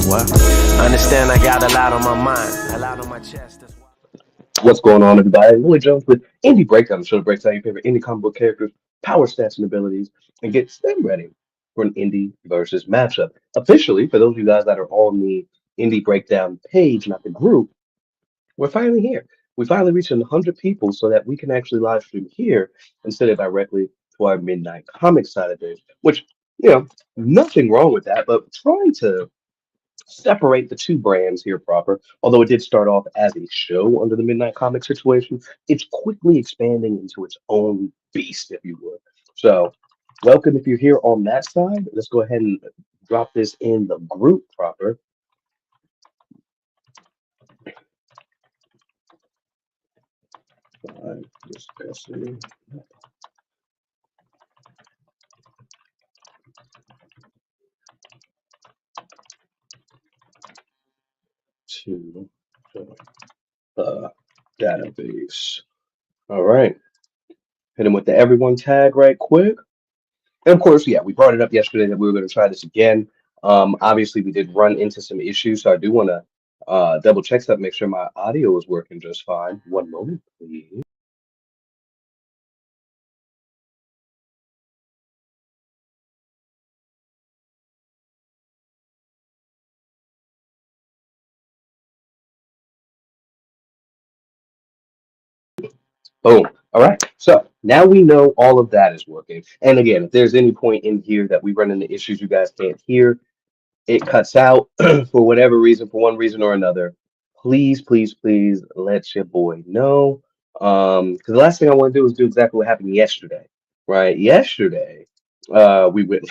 What? Understand I got a lot on my mind, a lot on my chest. That's why. What's going on, everybody? Willie Jones with Indie Breakdown, the show that breaks down your favorite indie comic book characters, power stats, and abilities, and gets them ready for an indie versus matchup. Officially, for those of you guys that are on the Indie Breakdown page, not the group, we're finally here. We finally reached 100 people so that we can actually live stream here instead of directly to our midnight comic side of things, which, you know, nothing wrong with that, but trying to separate the two brands here proper. Although it did start off as a show under the Midnight Comic situation, it's quickly expanding into its own beast, if you would. So, welcome if you're here on that side. Let's go ahead and drop this in the group proper. Discussing to the database. All right. Hit him with the everyone tag right quick. And of course, yeah, we brought it up yesterday that we were going to try this again. Obviously, we did run into some issues, so I do want to double check that, make sure my audio is working just fine. One moment, please. Boom. All right. So now we know all of that is working. And again, if there's any point in here that we run into issues you guys can't hear, it cuts out for whatever reason, for one reason or another, please, please, please let your boy know. Because the last thing I want to do is do exactly what happened yesterday, right? Yesterday, we went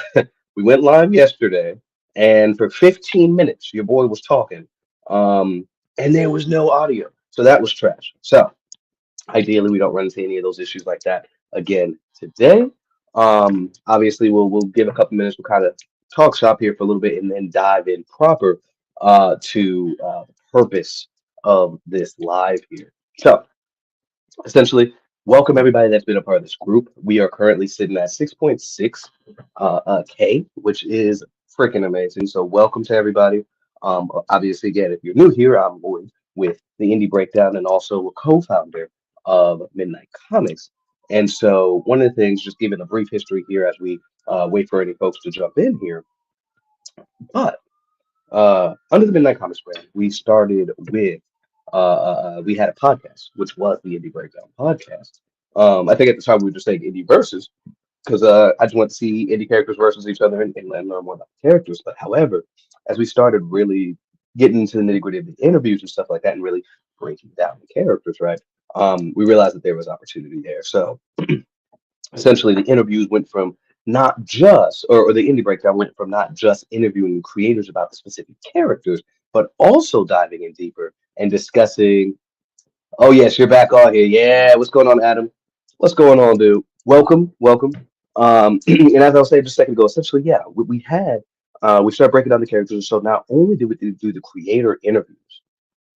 we went live yesterday, and for 15 minutes, your boy was talking, and there was no audio, so that was trash. So ideally, we don't run into any of those issues like that again today. Obviously, we'll give a couple minutes. We'll kind of talk shop here for a little bit and then dive in proper to the purpose of this live here. So, essentially, welcome everybody that's been a part of this group. We are currently sitting at 6.6 K, which is freaking amazing. So, welcome to everybody. Obviously, again, if you're new here, I'm Lloyd with the Indie Breakdown and also a co-founder of Midnight Comics. And so, one of the things, just giving a brief history here as we wait for any folks to jump in here. But under the Midnight Comics brand, we started with we had a podcast, which was the Indie Breakdown podcast. I think at the time we were just saying Indie Versus because I just want to see indie characters versus each other and learn more about the characters. But however, as we started really getting into the nitty gritty of the interviews and stuff like that, and really breaking down the characters, right? We realized that there was opportunity there. So essentially the interviews went from not just or the indie breakdown went from not just interviewing creators about the specific characters but also diving in deeper and discussing, oh yes, you're back on here, yeah, what's going on, Adam? What's going on, dude? Welcome. And as I was saying just a second ago, essentially, yeah, we had we started breaking down the characters. So not only did we do the creator interviews,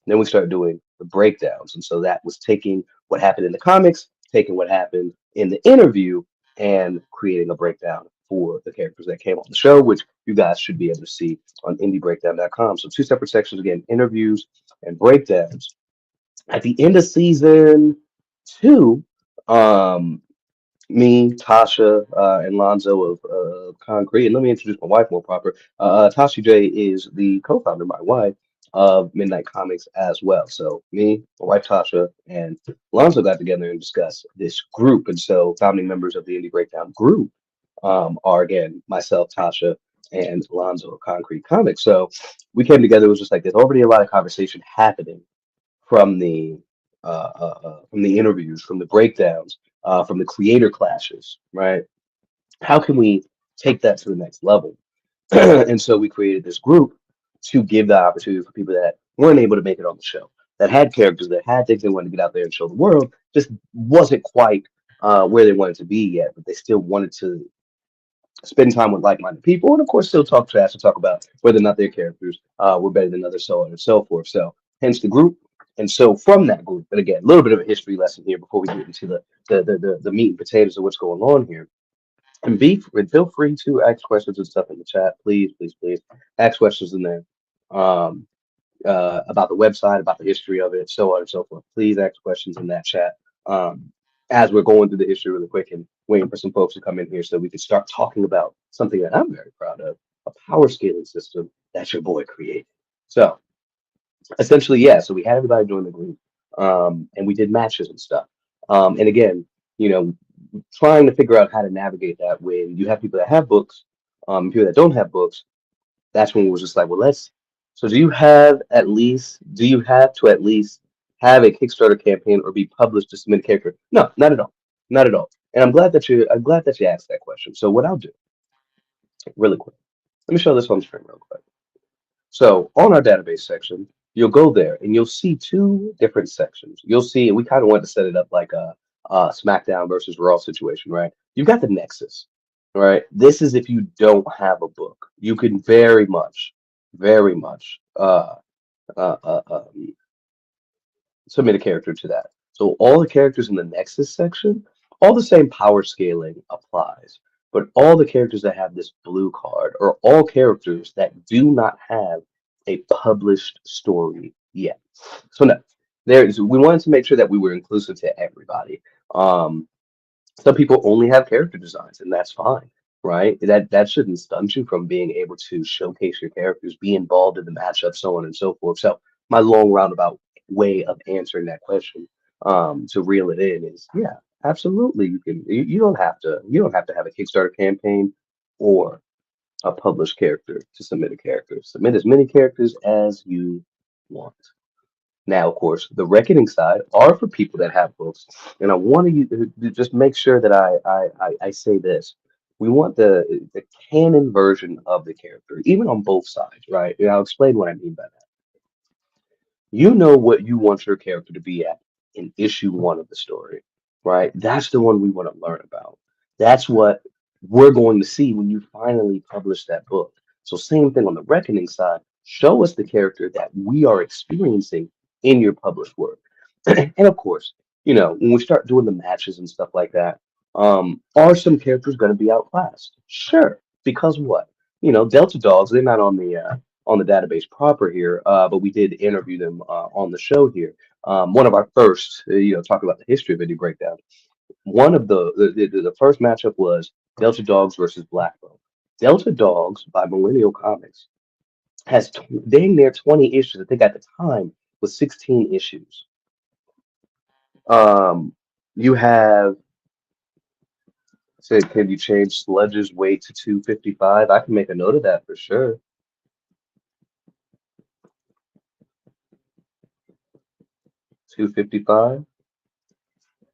then we started doing the breakdowns. And so that was taking what happened in the comics, taking what happened in the interview, and creating a breakdown for the characters that came on the show, which you guys should be able to see on indiebreakdown.com. So two separate sections again, interviews and breakdowns. At the end of season two, um, me, Tasha, and Lonzo of Concrete. And let me introduce my wife more proper. Tasha J is the co-founder, my wife, of Midnight Comics as well. So me, my wife Tasha, and Lonzo got together and discussed this group. And so founding members of the Indie Breakdown group are again myself, Tasha, and Lonzo of Concrete Comics. So we came together. It was just like there's already a lot of conversation happening from from the interviews, from the breakdowns, from the creator clashes, right? How can we take that to the next level? And so we created this group to give the opportunity for people that weren't able to make it on the show, that had characters, that had things they wanted to get out there and show the world, just wasn't quite where they wanted to be yet, but they still wanted to spend time with like-minded people, and of course, still talk trash and talk about whether or not their characters were better than others, so on and so forth. So, hence the group. And so, from that group, and again, a little bit of a history lesson here before we get into the meat and potatoes of what's going on here. And feel free to ask questions and stuff in the chat, please, please, please. Ask questions in there. um, about the website, about the history of it, so on and so forth. Please ask questions in that chat. Um, as we're going through the history really quick and waiting for some folks to come in here so we can start talking about something that I'm very proud of, a power scaling system that your boy created. So essentially, yeah, so we had everybody join the group, and we did matches and stuff. And again, you know, trying to figure out how to navigate that when you have people that have books, people that don't have books. That's when we was just like, well, let's. So, do you have to at least have a Kickstarter campaign or be published to submit a character? No, not at all, not at all. And I'm glad that you asked that question. So, what I'll do really quick, let me show this on the screen real quick. So on our database section, you'll go there and you'll see two different sections. You'll see, and we kind of want to set it up like a SmackDown versus Raw situation, right? You've got the Nexus, right? This is if you don't have a book. You can very much uh, uh, um, submit a character to that. So all the characters in the Nexus section, all the same power scaling applies. But all the characters that have this blue card are all characters that do not have a published story yet. So no, we wanted to make sure that we were inclusive to everybody. Um, some people only have character designs, and that's fine, right? That shouldn't stunt you from being able to showcase your characters, be involved in the matchup, so on and so forth. So my long roundabout way of answering that question, to reel it in is yeah, absolutely. You you don't have to have a Kickstarter campaign or a published character to submit a character. Submit as many characters as you want. Now, of course, the reckoning side are for people that have books, and I want to just make sure that I say this. We want the canon version of the character, even on both sides, right? And I'll explain what I mean by that. You know what you want your character to be at in issue 1 of the story, right? That's the one we want to learn about. That's what we're going to see when you finally publish that book. So, same thing on the reckoning side. Show us the character that we are experiencing in your published work. And of course, when we start doing the matches and stuff like that, are some characters going to be outclassed? Sure, because what? Delta Dogs, they're not on the database proper here, but we did interview them on the show here. One of our first, talking about the history of Indie Breakdown. One of the first matchup was Delta Dogs versus Black Belt. Delta Dogs by Millennial Comics has dang near 20 issues. I think at the time was 16 issues. Um, you have said, can you change Sludge's weight to 255? I can make a note of that for sure. 255.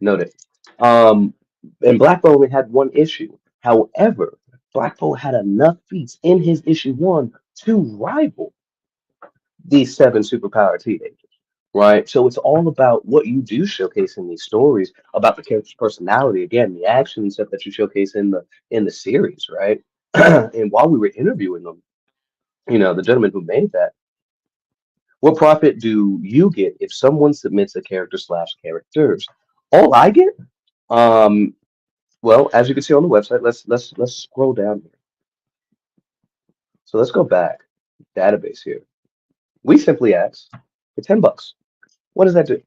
Noted. Um, and Black Bolt only had one issue. However, Black Bolt had enough feats in his issue 1 to rival these 7 superpower teenagers. Right. So it's all about what you do showcase in these stories, about the character's personality, again, the action and stuff that you showcase in the series, right? And while we were interviewing them, the gentleman who made that, what profit do you get if someone submits a character/characters? All I get, um, well, as you can see on the website, let's scroll down here. So let's go back, database here. We simply ask for $10. What does that do?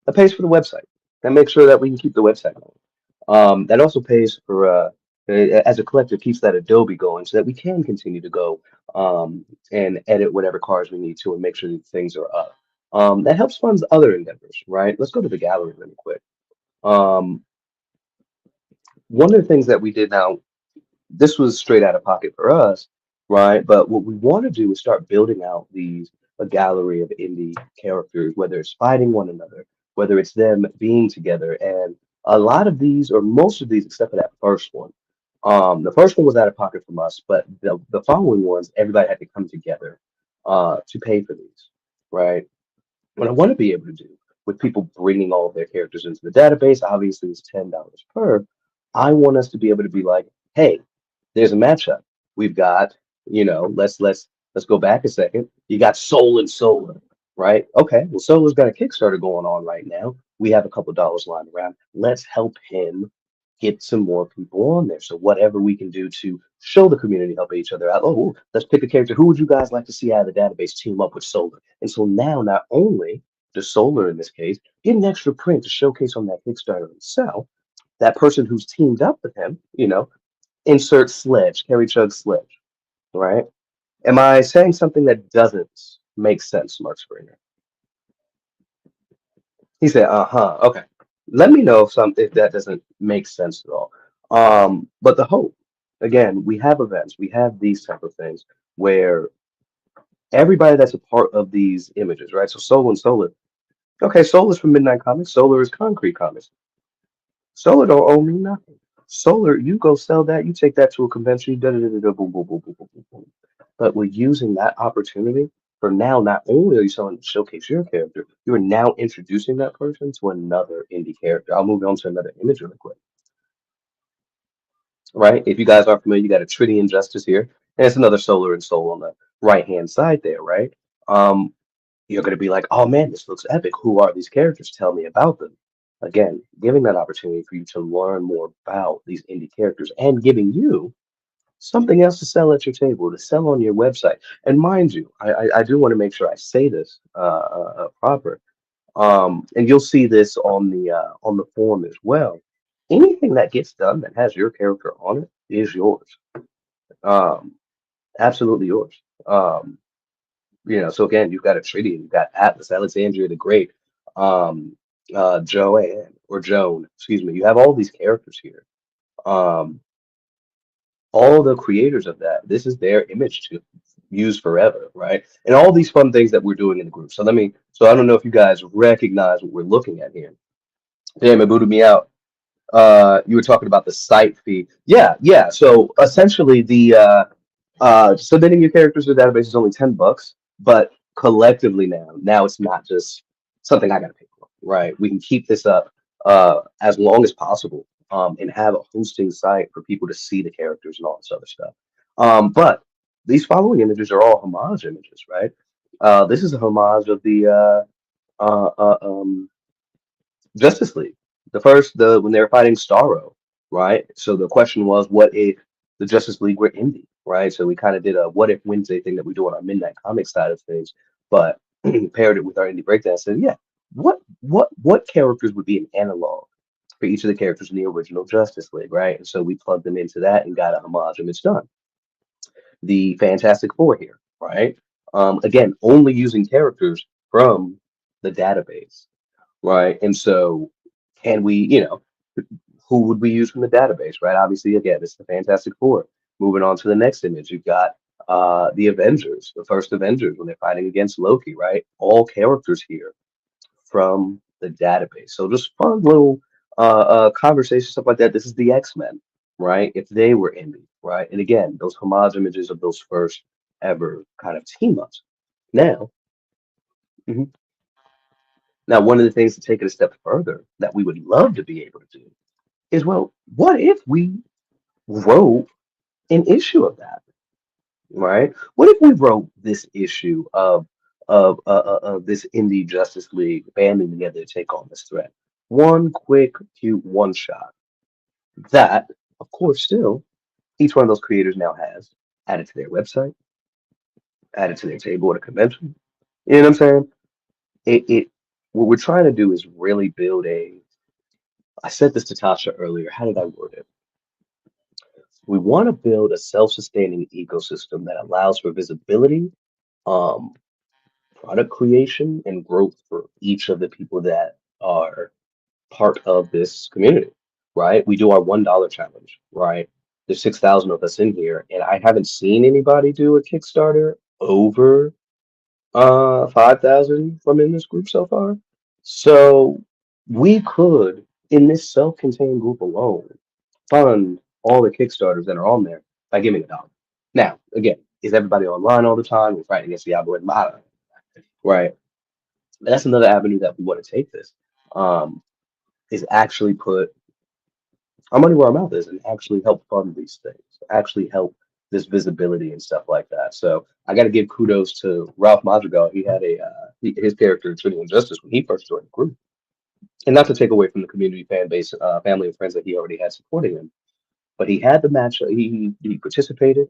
That pays for the website. That makes sure that we can keep the website going. That also pays for as a collective keeps that Adobe going so that we can continue to go and edit whatever cars we need to and make sure that things are up. That helps fund other endeavors, right? Let's go to the gallery really quick. Um, one of the things that we did now, this was straight out of pocket for us, right? But what we want to do is start building out a gallery of indie characters, whether it's fighting one another, whether it's them being together, and a lot of these, or most of these, except for that first one. The first one was out of pocket from us, but the following ones, everybody had to come together to pay for these, right? What I want to be able to do with people bringing all of their characters into the database, obviously it's $10 per. I want us to be able to be like, hey, there's a matchup. We've got, let's go back a second. You got Soul and Solar, right? Okay, well, Solar's got a Kickstarter going on right now. We have a couple dollars lying around. Let's help him get some more people on there. So whatever we can do to show the community, help each other out. Oh, let's pick a character. Who would you guys like to see out of the database team up with Solar? And so now not only does Solar in this case get an extra print to showcase on that Kickstarter and sell, that person who's teamed up with him, insert sledge, carry chug sledge, right? Am I saying something that doesn't make sense, Mark Springer? He said, uh-huh, okay. Let me know if that doesn't make sense at all. But the hope, again, we have events, we have these type of things where everybody that's a part of these images, right? So Soul and Solar. Okay, Soul is from Midnight Comics, Solar is Concrete Comics. Solar don't owe me nothing. Solar, you go sell that, you take that to a convention, da da da da, boom, boom, boom, boom, boom, boom, boom. But we're using that opportunity for now. Not only are you selling to showcase your character, you are now introducing that person to another indie character. I'll move on to another image really quick, right? If you guys aren't familiar, you got a Tridian Justice here, and it's another Solar and Soul on the right hand side there, right? Um, you're going to be like, oh man, this looks epic. Who are these characters? Tell me about them. Again, giving that opportunity for you to learn more about these indie characters and giving you something else to sell at your table, to sell on your website. And mind you, I do want to make sure I say this proper. And you'll see this on the form as well. Anything that gets done that has your character on it is yours. Um, absolutely yours. So again, you've got a treaty, you've got Atlas, Alexandria the Great, Joanne or Joan, excuse me. You have all these characters here. Um, all the creators of that, this is their image to use forever, right? And all these fun things that we're doing in the group. So I don't know if you guys recognize what we're looking at here. Damn, it booted me out. You were talking about the site fee. Yeah, yeah. So essentially, submitting your characters to the database is only $10, but collectively now it's not just something I got to pay for, right? We can keep this up as long as possible, and have a hosting site for people to see the characters and all this other stuff. But these following images are all homage images, right? This is a homage of the uh, uh, um, Justice League. The when they were fighting Starro, right? So the question was, what if the Justice League were indie, right? So we kind of did a what if Wednesday thing that we do on our Midnight Comics side of things, but paired it with our indie breakdown. And said, yeah, what characters would be an analog for each of the characters in the original Justice League, right? And so we plugged them into that and got a homage, and it's done. The Fantastic Four here, right? Again, only using characters from the database, right? And so, can we, who would we use from the database, right? Obviously, again, it's the Fantastic Four. Moving on to the next image, you've got the Avengers, the first Avengers when they're fighting against Loki, right? All characters here from the database. So just fun little conversation, stuff like that. This is the X-Men, right? If they were indie, right? And again, those homage images of those first ever kind of team ups. Now, mhm. Now, one of the things to take it a step further that we would love to be able to do is, well, what if we wrote an issue of that, right? What if we wrote this issue of this indie Justice League banding together to take on this threat? One quick, cute one shot that, of course, still each one of those creators now has added to their website, added to their table at a convention. You know what I'm saying? It what we're trying to do is really build a. I said this to Tasha earlier. How did I word it? We want to build a self-sustaining ecosystem that allows for visibility, um, product creation, and growth for each of the people that are part of this community, right? We do our $1 challenge, right? There's 6,000 of us in here, and I haven't seen anybody do a Kickstarter over 5,000 from in this group so far. So we could, in this self-contained group alone, fund all the Kickstarters that are on there by giving $1. Now, again, is everybody online all the time? We're fighting against the algorithm, I don't know, right? But that's another avenue that we want to take this. Is actually put our money where our mouth is and actually help fund these things, actually help this visibility and stuff like that. So I got to give kudos to Ralph Madrigal. He had his character in Trinity and Justice when he first joined the group. And not to take away from the community fan base, family and friends that he already had supporting him, but he had the match. He participated,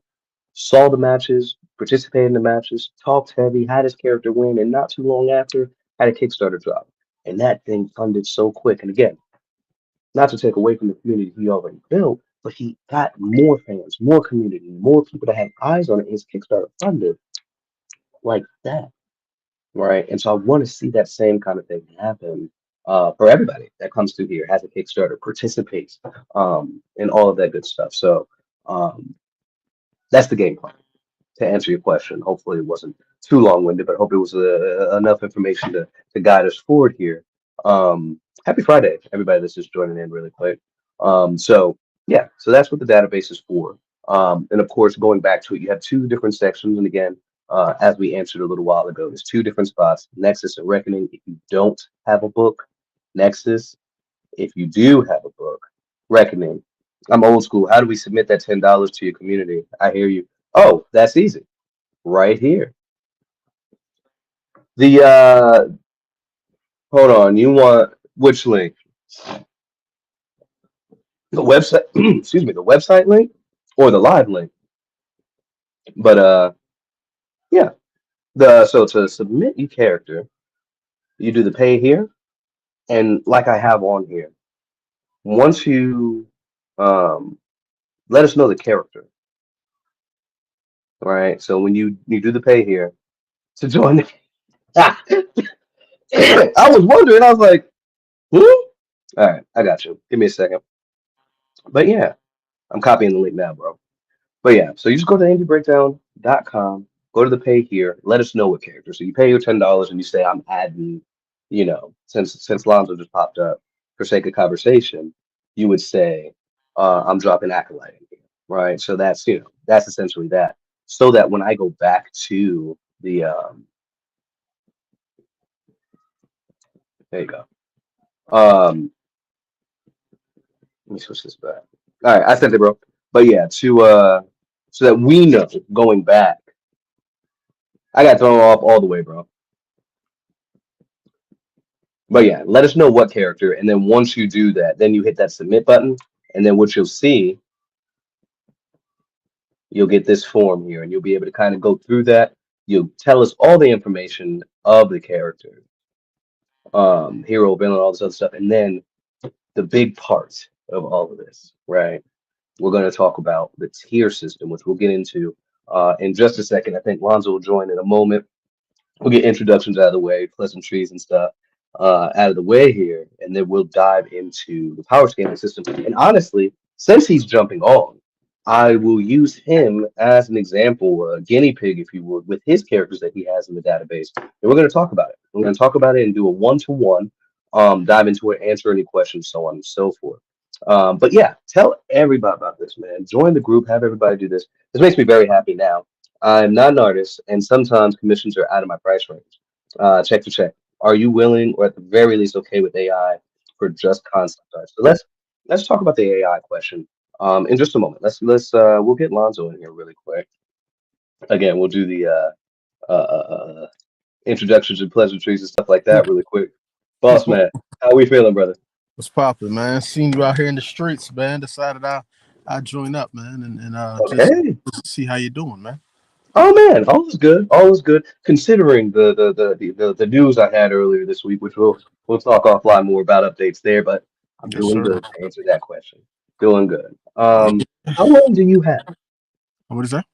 saw the matches, participated in the matches, talked heavy, had his character win, and not too long after had a Kickstarter drop. And that thing funded so quick. And again, not to take away from the community he already built, but he got more fans, more community, more people to have eyes on it. His Kickstarter funded like that, right? And so I want to see that same kind of thing happen for everybody that comes through here, has a Kickstarter, participates, and all of that good stuff. So um, that's the game plan to answer your question. Hopefully, it wasn't too long-winded, but I hope it was enough information to guide us forward here. Happy Friday, everybody that's just joining in really quick. So yeah, so that's what the database is for. And of course, going back to it, you have two different sections. And again, as we answered a little while ago, there's two different spots: Nexus and Reckoning. If you don't have a book, Nexus. If you do have a book, Reckoning. I'm old school. How do we submit that $10 to your community? I hear you. Oh, that's easy. Right here. The hold on, you want which link? The website excuse me, the website link or the live link? But yeah. The so to submit your character, you do the pay here, and like I have on here, once you um let us know the character, right? So when you do the pay here to join I was wondering, I was like, hmm? All right, I got you. Give me a second. But yeah, I'm copying the link now, bro. But yeah, so you just go to indiebreakdown.com, go to the pay here, let us know what character. So you pay your $10 and you say, I'm adding, since Lonzo just popped up for sake of conversation, you would say, I'm dropping Acolyte in here, right? So that's essentially that. So that when I go back to the, there you go. Um, Let me switch this back. All right, I sent it, bro. But yeah, to so that we know going back, I got thrown off all the way, bro. But yeah, let us know what character, and then once you do that, then you hit that submit button, and then what you'll see, you'll get this form here, and you'll be able to kind of go through that. You'll tell us all the information of the character, hero, villain, all this other stuff, and then the big part of all of this, right? We're going to talk about the tier system, which we'll get into in just a second. I think Lonzo will join in a moment. We'll get introductions out of the way, pleasantries and stuff out of the way here, and then we'll dive into the power scaling system. And honestly, since he's jumping on, I will use him as an example, a guinea pig, if you would, with his characters that he has in the database. And we're going to talk about it. We're going to talk about it and do a one-to-one, dive into it, answer any questions, so on and so forth. But yeah, tell everybody about this, man. Join the group, have everybody do this. This makes me very happy now. I'm not an artist, and sometimes commissions are out of my price range. Check to check. Are you willing, or at the very least, okay with AI for just concept art? So let's talk about the AI question in just a moment. We'll get Lonzo in here really quick. Again, we'll do the introductions and pleasantries and stuff like that really quick. Boss man, how we feeling, brother? What's poppin', man? Seen you out here in the streets, man. Decided I join up, man, and Okay. just see how you doing, man. Oh man, all is good. All is good. Considering the news I had earlier this week, which we'll talk offline more about updates there, but I'm Yes, doing sir. good to answer that question. Doing good. How long do you have? What is that?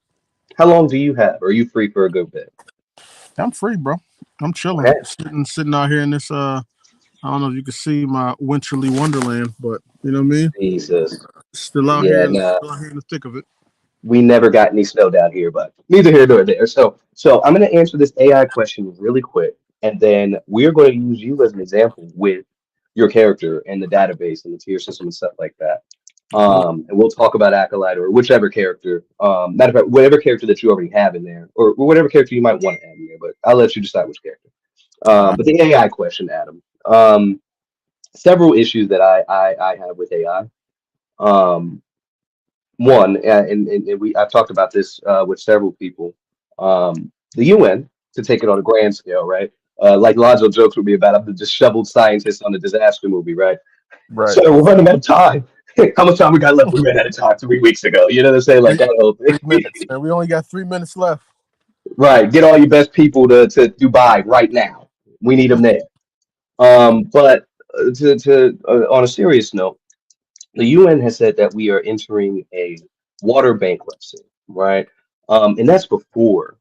How long do you have? Are you free for a good bit? I'm free, bro. I'm chilling, Okay. sitting out here in this. I don't know if you can see my winterly wonderland, but you know what I mean. Jesus. Still out Yeah, here, nah. still out here in the thick of it. We never got any snow down here, but neither here nor there. So I'm going to answer this AI question really quick, and then we're going to use you as an example with your character and the database and the tier system and stuff like that. Cool. And we'll talk about Acolyte or whichever character, matter of fact, whatever character that you already have in there, or whatever character you might want to add in there. But I'll let you decide which character. All right. But the AI question, Adam. Several issues that I have with AI. Um, One, and I've talked about this with several people. The UN, to take it on a grand scale, right? Like Lonzo jokes with me about, I'm the disheveled scientist on a disaster movie, right? Right. So we're running out of time. How much time we got left? We ran out of time 3 weeks ago. You know what I'm saying? Like Three, that whole thing. 3 minutes, man. We only got 3 minutes left. Right. Get all your best people to Dubai right now. We need them there. But on a serious note, the UN has said that we are entering a water bankruptcy, right? And that's before,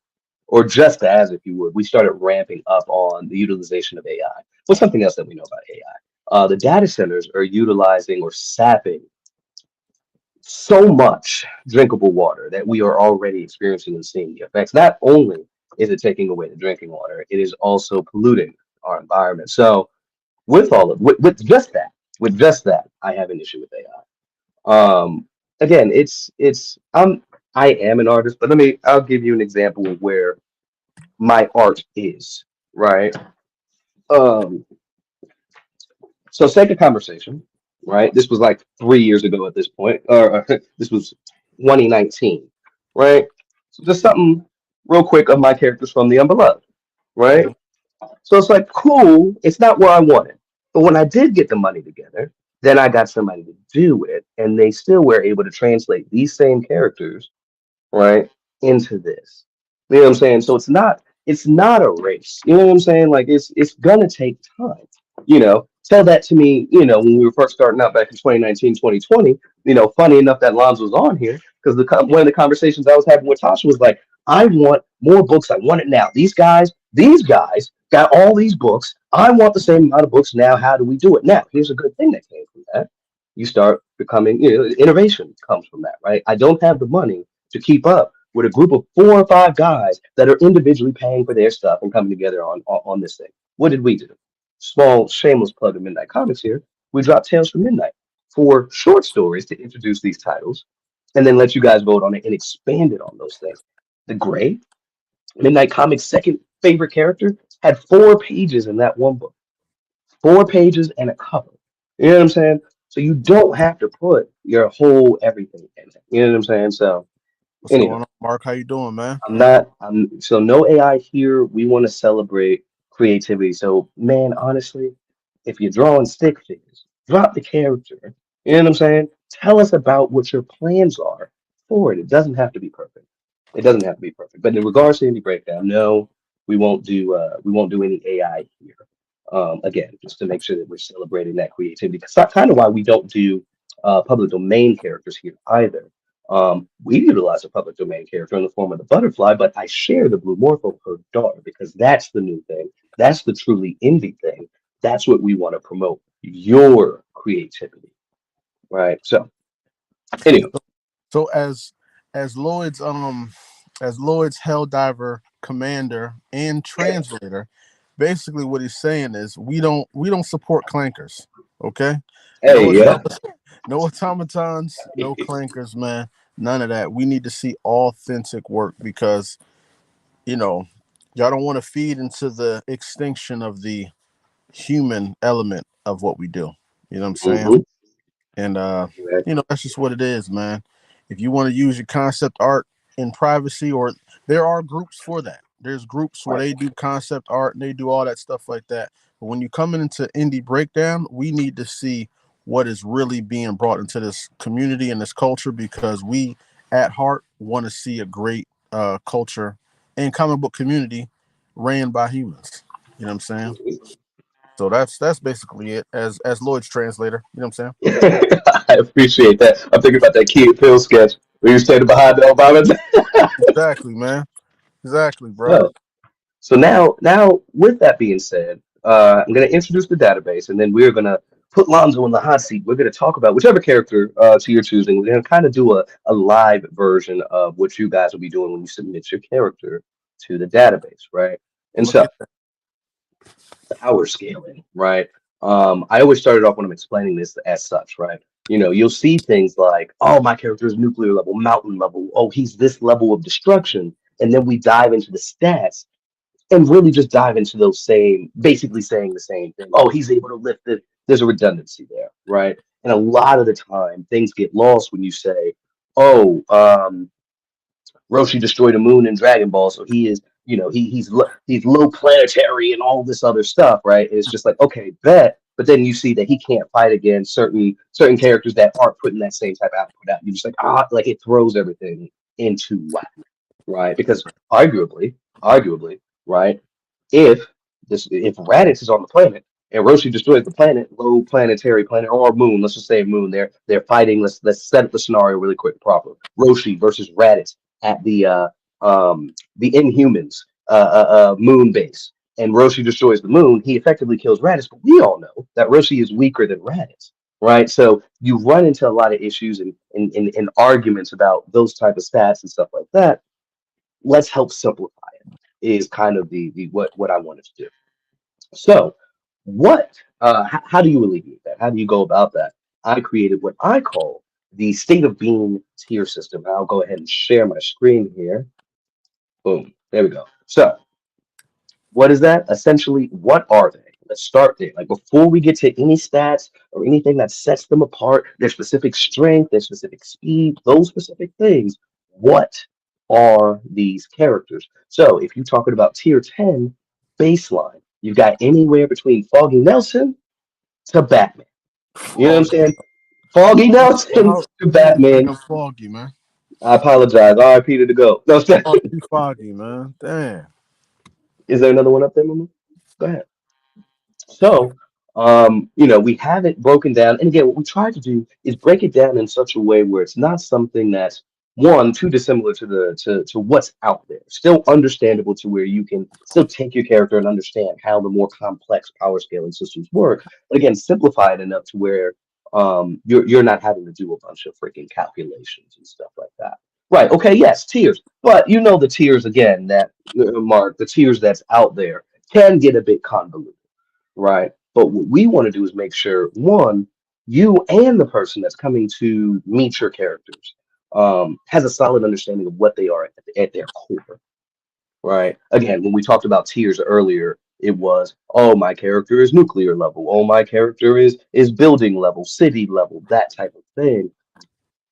or just as, if you would, we started ramping up on the utilization of AI. What's something else that we know about AI? The data centers are utilizing or sapping so much drinkable water that we are already experiencing and seeing the effects. Not only is it taking away the drinking water, it is also polluting our environment. So with just that, I have an issue with AI. Again, I am an artist, but I'll give you an example of where my art is, right? Um, so sake of conversation, right? This was like 3 years ago at this point, or this was 2019, right? So just something real quick of my characters from the Unbeloved, right? Mhm. So it's like cool. It's not where I wanted, but when I did get the money together, then I got somebody to do it, and they still were able to translate these same characters, right, into this. You know what I'm saying? So it's not a race. You know what I'm saying? Like it's gonna take time. Tell that to me, when we were first starting out back in 2019, 2020. Funny enough that Lons was on here because one of the conversations I was having with Tasha was like, I want more books. I want it now. These guys got all these books. I want the same amount of books now. How do we do it? Now, here's a good thing that came from that. You start becoming, innovation comes from that, right? I don't have the money to keep up with a group of 4 or 5 guys that are individually paying for their stuff and coming together on this thing. What did we do? Small shameless plug of Midnight Comics here. We dropped Tales from Midnight for short stories to introduce these titles, and then let you guys vote on it and expand it on those things. The Gray, Midnight Comics' second favorite character, had 4 pages in that one book. 4 pages and a cover. You know what I'm saying? So you don't have to put your whole everything in it. You know what I'm saying? So What's anyway, going on, Mark? How you doing, man? so no AI here. We want to celebrate creativity. So man, honestly, if you're drawing stick figures, drop the character. You know what I'm saying? Tell us about what your plans are for it. It doesn't have to be perfect. It doesn't have to be perfect. But in regards to indie breakdown, no, we won't do any AI here. Again, just to make sure that we're celebrating that creativity. That's kind of why we don't do public domain characters here either. We utilize a public domain character in the form of the butterfly, but I share the blue morpho per daughter because that's the new thing. That's the truly indie thing. That's what we want to promote. Your creativity, right? So, anyway, So as Lloyd's Helldiver commander and translator, basically what he's saying is we don't support clankers. Okay? No hey, yeah, automatons, no automatons, no clankers, man. None of that. We need to see authentic work because, you know, y'all don't want to feed into the extinction of the human element of what we do. You know what I'm saying? hmm And that's just what it is, man. If you want to use your concept art in privacy, or there are groups for that. There's groups where right. they do concept art and they do all that stuff like that. But when you come into indie breakdown, we need to see what is really being brought into this community and this culture because we at heart want to see a great culture and comic book community ran by humans. You know what I'm saying? So that's basically it as Lloyd's translator. You know what I'm saying? I appreciate that. I'm thinking about that Key and Peele sketch where you standing behind the Obama. Exactly, man. Exactly, bro. So, so now, with that being said, I'm going to introduce the database, and then we're going to put Lonzo in the hot seat. We're going to talk about whichever character to your choosing. We're going to kind of do a live version of what you guys will be doing when you submit your character to the database, right? And Look so, at that. power scaling, right? I always started off when I'm explaining this as such, right? You'll see things like, oh, my character is nuclear level, mountain level. Oh, he's this level of destruction. And then we dive into the stats and really just dive into those basically saying the same thing. Oh, he's able to lift it. There's a redundancy there, right? And a lot of the time, things get lost when you say, oh, Roshi destroyed a moon in Dragon Ball, so he is, he's low planetary and all this other stuff, right? And it's just like, okay, bet. But then you see that he can't fight against certain characters that aren't putting that same type of output out. You're just like, like it throws everything into whack, right? Because arguably, right? If if Raditz is on the planet and Roshi destroys the planet, low planetary planet or moon, let's just say moon, they're fighting. Let's set up the scenario really quick, proper. Roshi versus Raditz at the Inhumans moon base, and Roshi destroys the moon. He effectively kills Raditz, but we all know that Roshi is weaker than Raditz, right? So you run into a lot of issues and arguments about those type of stats and stuff like that. Let's help simplify it. Is kind of the what I wanted to do. So, how do you alleviate that? How do you go about that? I created what I call the state of being tier system. I'll go ahead and share my screen here. Boom. There we go. So, what is that? Essentially, what are they? Let's start there. Like before we get to any stats or anything that sets them apart, their specific strength, their specific speed, those specific things, what are these characters? So if you're talking about tier 10 baseline, you've got anywhere between Foggy Nelson to Batman. You know what I'm Foggy. saying? Foggy Nelson How to you Batman. freaking foggy, man? I apologize. R.I.P. to the GOAT. No, Oh, you foggy, man. Damn. is there another one up there, Mama? Go ahead. So, we have it broken down. And again, what we try to do is break it down in such a way where it's not something that's one too dissimilar to what's out there. Still understandable to where you can still take your character and understand how the more complex power scaling systems work. But again, simplify it enough to where you're not having to do a bunch of freaking calculations and stuff like that. Right. Okay. Yes, tiers. But you know the tiers again that Mark, the tiers that's out there can get a bit convoluted, right? But what we want to do is make sure one, you and the person that's coming to meet your characters has a solid understanding of what they are at their core, right? Again, when we talked about tiers earlier, it was, oh, my character is nuclear level, oh, my character is building level, city level, that type of thing,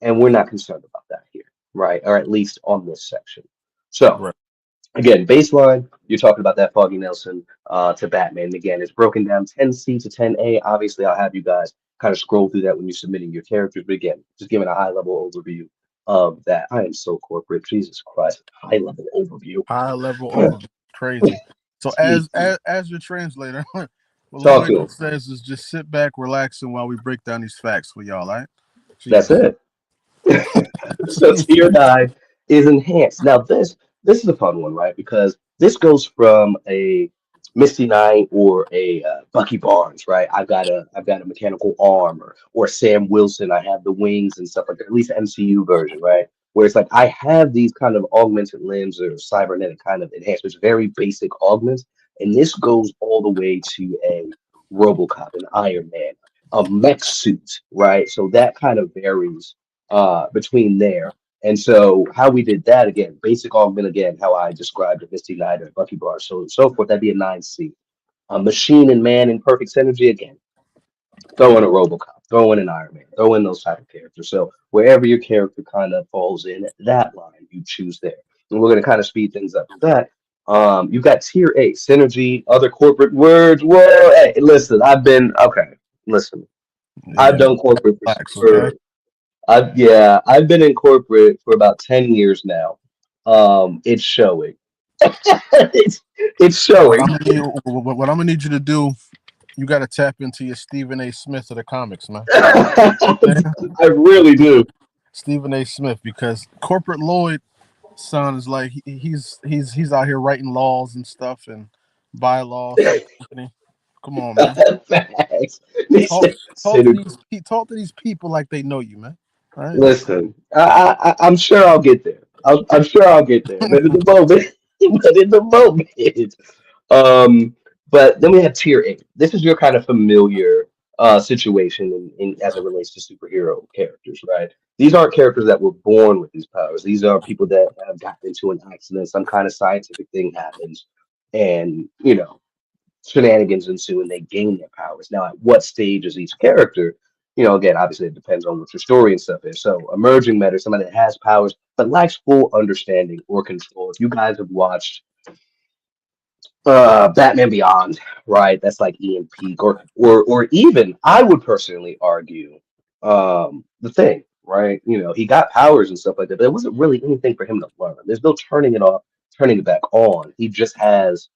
and we're not concerned about that here, right? Or at least on this section. So Right. again, baseline, you're talking about that Foggy Nelson to Batman. Again, it's broken down 10C to 10A. Obviously, I'll have you guys kind of scroll through that when you're submitting your characters. But again, just giving a high level overview of that. I am so corporate. Jesus Christ. High level overview. High level overview. Crazy. So as Jesus. as your translator, what Talk Lloyd to him. says is just sit back, relax, and while we break down these facts for y'all, all right? That's Jesus. it. So tier 9 is enhanced. Now this is a fun one, right? Because this goes from a Misty Knight or a Bucky Barnes, right? I've got a mechanical arm, or Sam Wilson. I have the wings and stuff like that. At least the MCU version, right? Where it's like I have these kind of augmented limbs or cybernetic kind of enhancements, very basic augments, and this goes all the way to a RoboCop, an Iron Man, a mech suit, right? So that kind of varies between there. And so how we did that again, basic augment again, how I described it, Misty Knight or Bucky Bar, so forth, that'd be a 9C. Machine and Man in perfect synergy again. Throw in a Robocop, throw in an Iron Man, throw in those type of characters. So wherever your character kind of falls in that line, you choose there. And we're gonna kind of speed things up with that. You've got tier 8, synergy, other corporate words. Whoa, hey, listen, I've been okay. Listen, I've Yeah. done corporate Relax, okay? for I've been in corporate for about 10 years now. It's showing. it's What showing. what I'm gonna need you to do, you gotta tap into your Stephen A. Smith of the comics, man. I Yeah. really do. Stephen A. Smith, because corporate Lloyd sounds like he's out here writing laws and stuff and bylaws for the company. Come on, man. Facts. Talk talk to Considered. talk to these people like they know you, man. All right. Listen, I'm sure I'll get there. I'm sure I'll get there. But in the moment, but in the moment, but then we have tier 8. This is your kind of familiar situation in as it relates to superhero characters, right? These aren't characters that were born with these powers. These are people that have gotten into an accident, some kind of scientific thing happens, and shenanigans ensue and they gain their powers. Now, at what stage is each character? Again, obviously it depends on what your story and stuff is. So, emerging meta, somebody that has powers but lacks full understanding or control. If you guys have watched, Batman Beyond, right? That's like Ian Peak, or even I would personally argue, the Thing, right? You know, he got powers and stuff like that, but there wasn't really anything for him to learn. There's no turning it off, turning it back on. He just has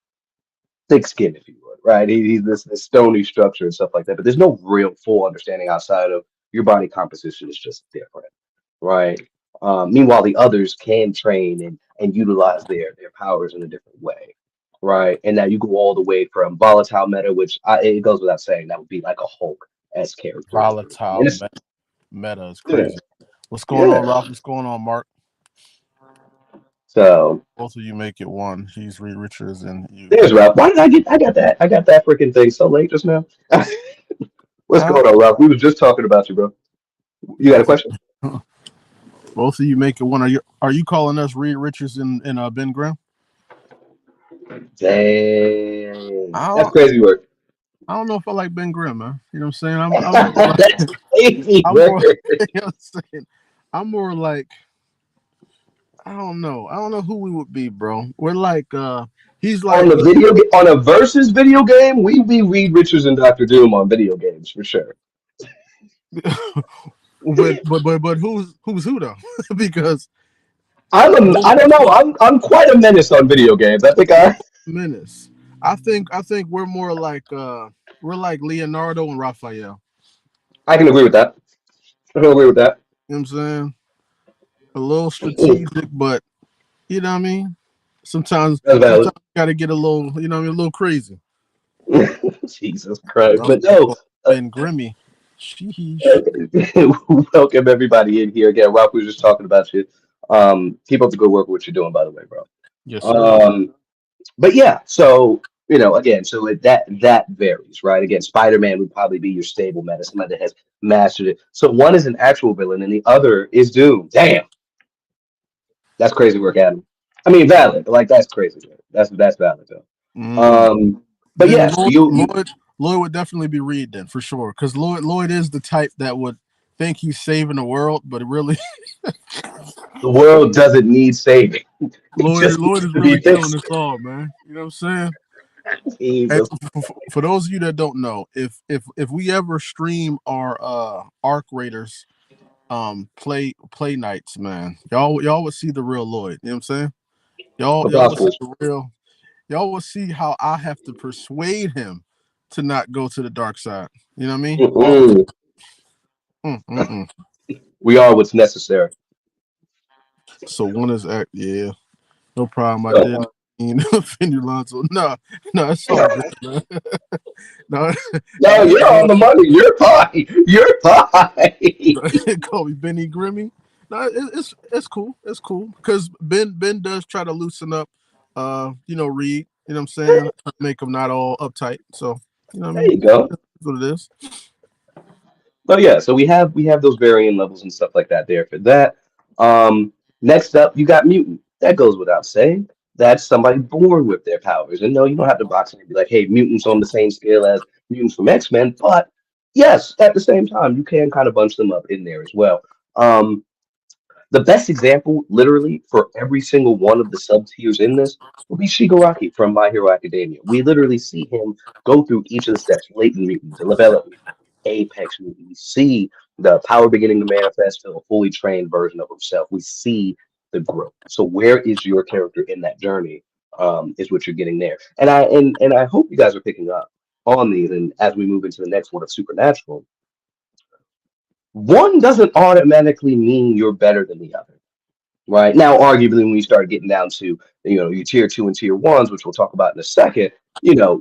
thick skin, if you would, right? He's this stony structure and stuff like that, but there's no real full understanding outside of your body composition is just different, right? Meanwhile, the others can train and utilize their powers in a different way, right? And now you go all the way from volatile meta, which it goes without saying that would be like a Hulk as character in here. Volatile And it's, meta is yeah, crazy. What's going yeah. on, Ralph? What's going on, Mark? So Both of you make it one. He's Reed Richards and you. there's Ralph. Why did I get? I got that. I got that freaking thing so late just now. What's Uh, going on, Ralph? We were just talking about you, bro. You got a both question? both of you make it one. Are you calling us Reed Richards and Ben Grimm? Dang, I that's don't crazy work. I don't know if I like Ben Grimm, man. You know what I'm saying? I'm more like That's crazy I'm work. more you know what I'm saying? I'm more like I don't know. I don't know who we would be, bro. We're like he's On like the on a versus video game, we be Reed Richards and Doctor Doom on video games for sure. but who's who though? Because I don't know. I'm quite a menace on video games. I think I Menace. I think we're like Leonardo and Raphael. I can agree with that. I can agree with that. You know what I'm saying? A little strategic, but you know what I mean? That's valid. Sometimes you gotta get a little, you know what I mean, a little crazy. Jesus Christ. Those But no, people been grimy. Sheesh. welcome everybody in here again. Rob, we were just talking about you. Keep up the good work, what you're doing, by the way, bro. Yes, sir. But yeah, so again, so that varies, right? Again, Spider-Man would probably be your stable meta, somebody that has mastered it. So one is an actual villain, and the other is Doom. Damn, that's crazy work, Adam. I mean, valid, but like that's crazy. Man. That's valid though. Mm. Um, but Then yeah, so you Lloyd would definitely be Reed then for sure. Because Lloyd is the type that would think he's saving the world, but really the world doesn't need saving; it just Lloyd needs is to be really killing fixed. us all, man. You know what I'm saying? Hey, Jesus, for those of you that don't know, if we ever stream our arc raiders play nights, man, y'all would see the real Lloyd. You know what I'm saying? Y'all would see preposterous. the real. Y'all will see how I have to persuade him to not go to the dark side. You know what I mean? All the Mm-mm. time. Mm. We are what's necessary. So one is act. Yeah, no problem. I So, didn't mean to offend you, Lonzo. No, it's all good, man. No, no, you're on the money. You're fine. You're fine. call me Benny Grimmy. No, it's cool. It's cool because Ben does try to loosen up. Reed. You know what I'm saying? Make him not all uptight. So you know what I There mean. you go. That's what it is. So yeah, so we have those varying levels and stuff like that there for that. Next up, you got mutant. That goes without saying. That's somebody born with their powers. And no, you don't have to box and be like, hey, mutants on the same scale as mutants from X-Men, but yes, at the same time, you can kind of bunch them up in there as well. Um, the best example, literally, for every single one of the sub tiers in this will be Shigaraki from My Hero Academia. We literally see him go through each of the steps: latent mutant, developed mutant, apex mutant. We see the power beginning to manifest to a fully trained version of himself. We see the growth. So where is your character in that journey? Is what you're getting there. And I hope you guys are picking up on these. And as we move into the next one of Supernatural, one doesn't automatically mean you're better than the other, right? Now, arguably, when you start getting down to your tier two and tier ones, which we'll talk about in a second, you'll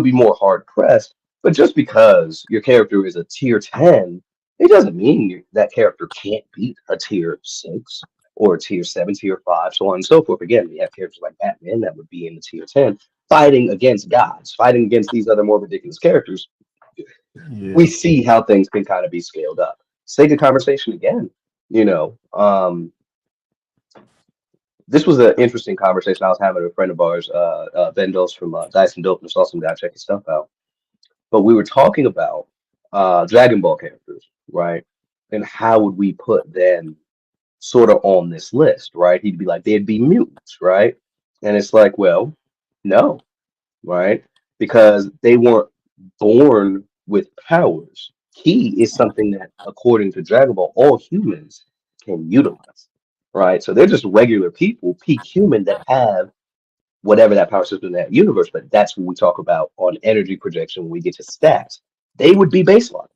be more hard pressed. But just because your character is a tier 10, it doesn't mean that character can't beat a tier 6 or a tier 7, tier 5, so on and so forth. Again, we have characters like Batman that would be in the tier 10 fighting against gods, fighting against these other more ridiculous characters. We Yeah. see how things can kind of be scaled up. Sake of conversation again, you know. This was an interesting conversation I was having with a friend of ours, Ben Dose from Dyson Dope. It's awesome guy. Check his stuff out. But we were talking about Dragon Ball characters, right? And how would we put them sort of on this list, right? He'd be like, they'd be mutants, right? And it's like, well, no. right? Because they weren't born with powers. Ki is something that, according to Dragon Ball, all humans can utilize, right? So they're just regular people, peak human, that have whatever that power system in that universe. But that's what we talk about on energy projection when we get to stats. They would be baseline.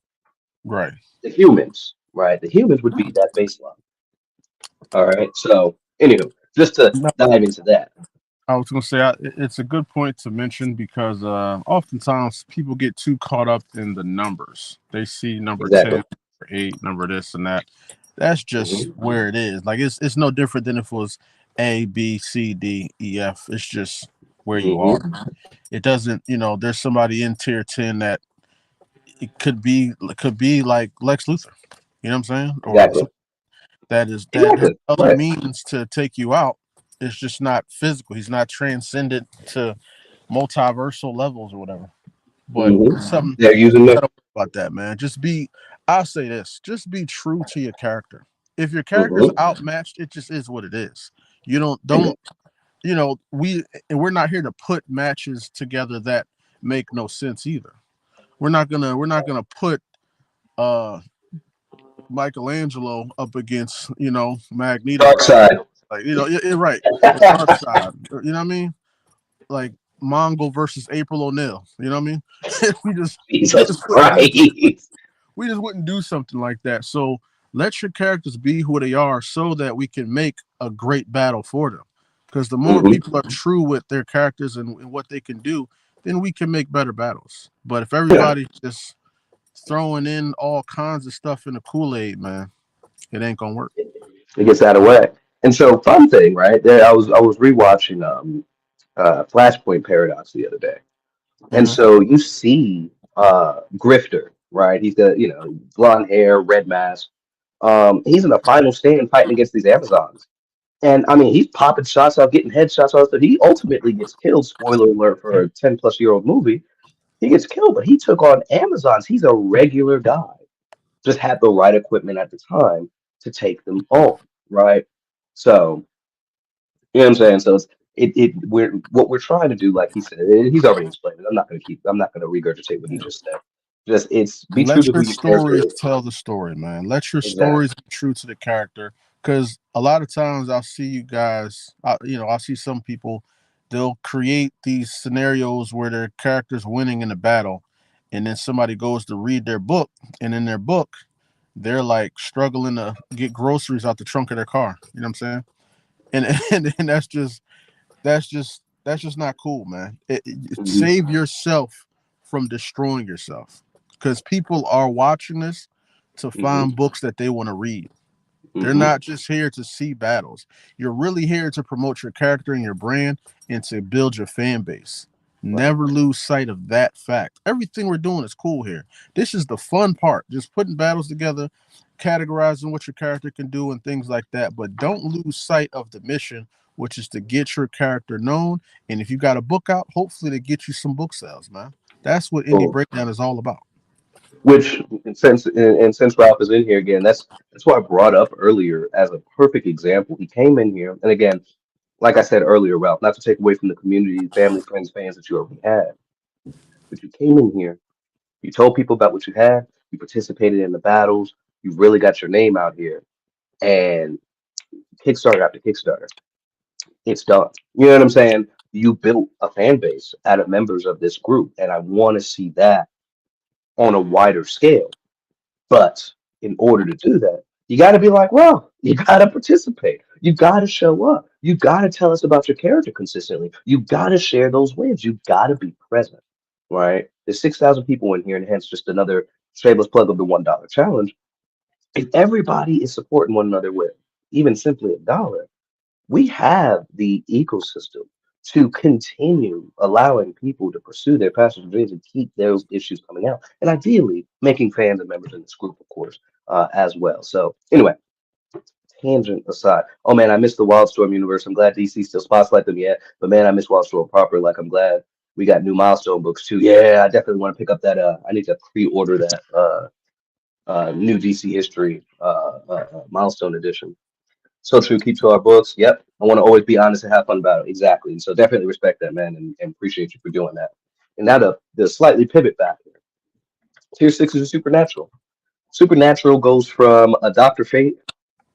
Right. The humans, right? The humans would be that baseline. All right. So, anywho, just to No, dive into that. I was going to say it's a good point to mention because oftentimes people get too caught up in the numbers. They see number 10, Exactly. number 8, number this and that. That's just Hmm. where it is. Like it's no different than if it was A, B, C, D, E, F. It's just where you are. Hmm. It doesn't, there's somebody in tier 10 that it could be like Lex Luthor. You know what I'm saying? Or Exactly. that has Exactly. other Right. means to take you out. It's just not physical. He's not transcendent to multiversal levels or whatever. But Hmm. something They're using I the. don't know about that, man. I'll say this: just be true to your character. If your character's Hmm. outmatched, it just is what it is. You don't we're not here to put matches together that make no sense either. We're not gonna put uh Michelangelo up against Magneto. Dark side. Like you're right. Or Dark Side. You know what I mean? Like Mongol versus April O'Neil. You know what I mean? we just we Jesus just wouldn't do Christ. we just wouldn't do something like that. So let your characters be who they are so that we can make a great battle for them. Because the more Hmm. people are true with their characters and what they can do, then we can make better battles. But if Yeah, everybody's just throwing in all kinds of stuff in the Kool-Aid, man, it ain't gonna work. it gets out of whack. And so, fun thing, right? There, I was rewatching Flashpoint Paradox the other day, and Mm-hmm. so you see Grifter, right? He's the blonde hair, red mask. He's in the final stand fighting against these Amazons. And I mean, he's popping shots out, getting headshots out. So he ultimately gets killed. Spoiler alert for a 10-plus-year-old movie. He gets killed, but he took on Amazons. He's a regular guy. Just had the right equipment at the time to take them on, right? So, you know what I'm saying? So we're what we're trying to do, like he said, he's already explained it. I'm not gonna regurgitate what he just said. Just it's be true Let to who your your character stories is. tell the story, man. Let your Exactly. stories be true to the character. Because a lot of times I'll see you guys, I'll see some people, they'll create these scenarios where their character's winning in a battle, and then somebody goes to read their book, and in their book, they're like struggling to get groceries out the trunk of their car. You know what I'm saying? And and that's just not cool, man. Hmm. Save yourself from destroying yourself because people are watching this to Hmm. find books that they want to read. They're Hmm. not just here to see battles. You're really here to promote your character and your brand and to build your fan base. Right. Never lose sight of that fact. Everything we're doing is cool here. This is the fun part. Just putting battles together, categorizing what your character can do and things like that. But don't lose sight of the mission, which is to get your character known. And if you got a book out, hopefully to get you some book sales, man. That's what Indie Cool. Breakdown is all about. Which, since Ralph is in here again, that's what I brought up earlier as a perfect example. He came in here, and again, like I said earlier, Ralph, not to take away from the community, family, friends, fans that you already had, but you came in here, you told people about what you had, you participated in the battles, you really got your name out here, and Kickstarter after Kickstarter, it's done. You know what I'm saying? You built a fan base out of members of this group, and I want to see that on a wider scale. But in order to do that, you got to be like, well, you got to participate. You got to show up. You got to tell us about your character consistently. You got to share those wins. You got to be present, right? There's 6,000 people in here, and hence just another shameless plug of the $1 challenge. If everybody is supporting one another with even simply $1, we have the ecosystem to continue allowing people to pursue their passions and dreams and keep those issues coming out. And ideally, making fans and members in this group, of course, as well. So, anyway, tangent aside. Oh man, I missed the Wildstorm universe. I'm glad DC still spotlight them yet. But man, I miss Wildstorm proper. Like, I'm glad we got new milestone books too. Yeah, I definitely want to pick up that. I need to pre-order that new DC history milestone edition. So true. Keep to our books. Yep. I want to always be honest and have fun about it. Exactly. And so definitely respect that, man, and appreciate you for doing that. And now to slightly pivot back here. Tier six is supernatural. Supernatural goes from a Doctor Fate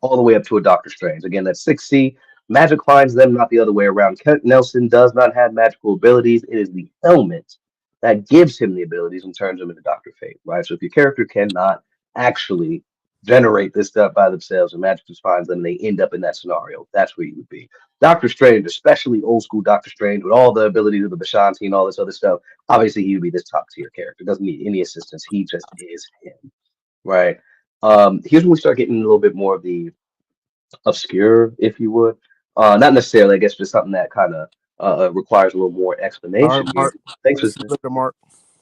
all the way up to a Doctor Strange. Again, that's 6C. Magic finds them, not the other way around. Kent Nelson does not have magical abilities. It is the helmet that gives him the abilities and turns him into Doctor Fate, right? So if your character cannot actually generate this stuff by themselves and magic just finds them, they end up in that scenario. That's where you would be. Doctor Strange, especially old school Doctor Strange, with all the abilities of the Bashanti and all this other stuff, obviously he would be this top tier character. Doesn't need any assistance. He just is him, right? Here's when we start getting a little bit more of the obscure, if you would. Not necessarily, I guess, just something that kind of requires a little more All right, explanation here. Mark. Thanks for See you later, Mark.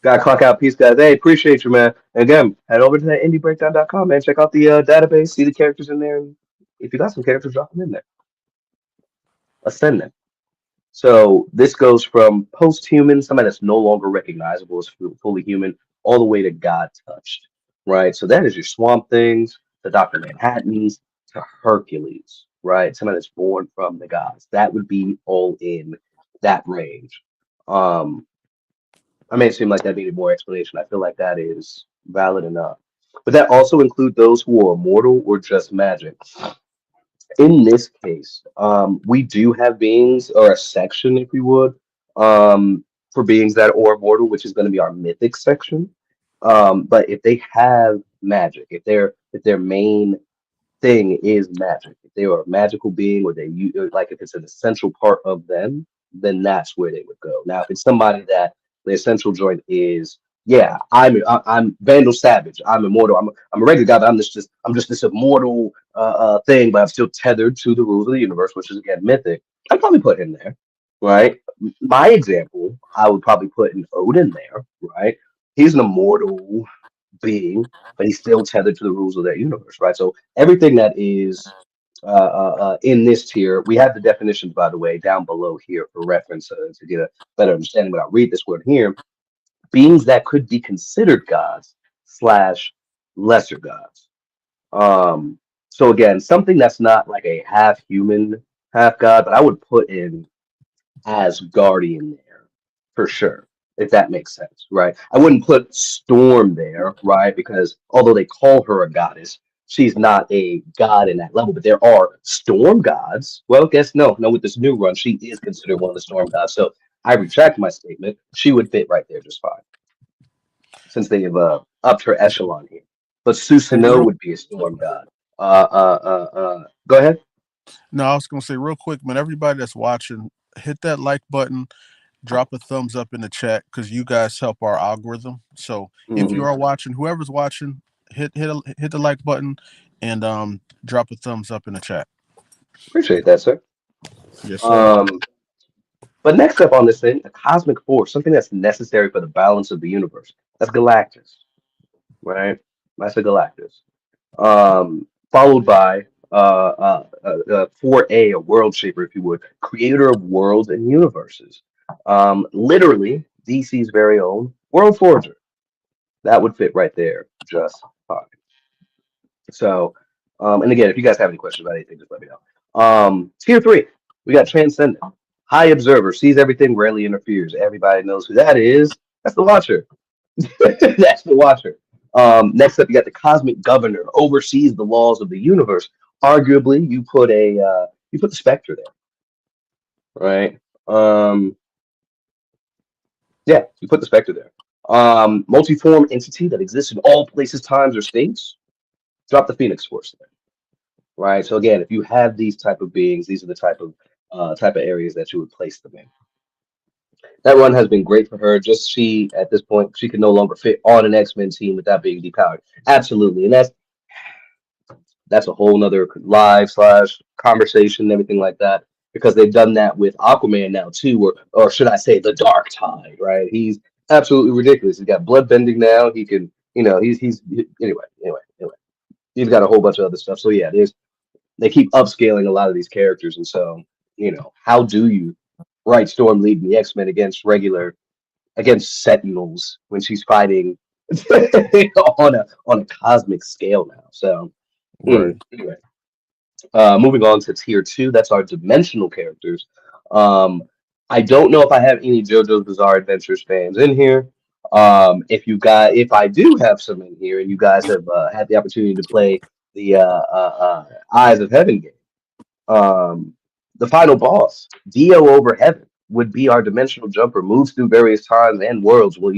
got clock out. Peace, guys. Hey, appreciate you, man. And again, head over to that indiebreakdown.com, man. Check out the database, see the characters in there. And if you got some characters, drop them in there. Ascend them. So this goes from post-human, somebody that's no longer recognizable as fully human, all the way to God touched, right? So that is your Swamp Things, the Dr. Manhattans, to Hercules, right? Somebody that's born from the gods. That would be all in that range. Um, I may seem like that needed more explanation. I feel like that is valid enough. But that also include those who are immortal or just magic. In this case, we do have beings or a section, if you would, for beings that are immortal, which is going to be our mythic section. But if they have magic, if their main thing is magic. If they are a magical being or they like if it's an essential part of them, then that's where they would go. Now, if it's somebody that the essential joint is, yeah, I'm Vandal Savage. I'm immortal. I'm a regular guy, but I'm just this immortal thing, but I'm still tethered to the rules of the universe, which is again mythic. I'd probably put him there, right? My example, I would probably put an Odin there, right? He's an immortal being, but he's still tethered to the rules of that universe, right? So everything that is in this tier, we have the definitions, by the way, down below here for reference to get a better understanding. But I'll read this word here: beings that could be considered gods slash lesser gods. So again, something that's not like a half human, half god, but I would put in as guardian there for sure, if that makes sense, right? I wouldn't put Storm there, right? Because although they call her a goddess, she's not a god in that level. But there are storm gods. Well, guess no, with this new run, she is considered one of the storm gods. So I retract my statement. She would fit right there just fine, since they have upped her echelon here. But Hey, Susanoo would be a storm god. Go ahead. no, I was gonna say real quick, man. Everybody that's watching, hit that like button, drop a thumbs up in the chat because you guys help our algorithm. So if you Hmm. are watching, whoever's watching, hit the like button and drop a thumbs up in the chat. Appreciate that, sir. Yes, sir. Um, But next up on this thing, a cosmic force, something that's necessary for the balance of the universe. That's Galactus, right? That's a Galactus. Followed by 4A, a world shaper, if you would, creator of worlds and universes. Literally, DC's very own World Forger. That would fit right there just fine. So, and again, if you guys have any questions about anything, just let me know. Tier three, we got Transcendent. High Observer, sees everything, rarely interferes. Everybody knows who that is. That's the Watcher. That's the Watcher. Next up, you got the Cosmic Governor, oversees the laws of the universe. Arguably, you put the Spectre there, right? Yeah, you put the Spectre there. Multiform entity that exists in all places, times, or states. Drop the Phoenix Force there, right? So again, if you have these type of beings, these are the type of areas that you would place them in. That run has been great for her. Just she, at this point, she can no longer fit on an X-Men team without being depowered. Absolutely, and that's a whole nother live slash conversation and everything like that. Because they've done that with Aquaman now too, or should I say the Dark Tide, right? He's absolutely ridiculous. He's got blood bending now. He can, anyway. He's got a whole bunch of other stuff. So yeah, they keep upscaling a lot of these characters, and so how do you write Storm leading the X-Men against Sentinels when she's fighting on a cosmic scale now? So Right. anyway, Moving on to tier two, that's our dimensional characters. Um, I don't know if I have any JoJo's Bizarre Adventures fans in here. If I do have some in here, and you guys have had the opportunity to play the Eyes of Heaven game, um, the final boss, Dio over Heaven, would be our dimensional jumper. Moves through various times and worlds. Well,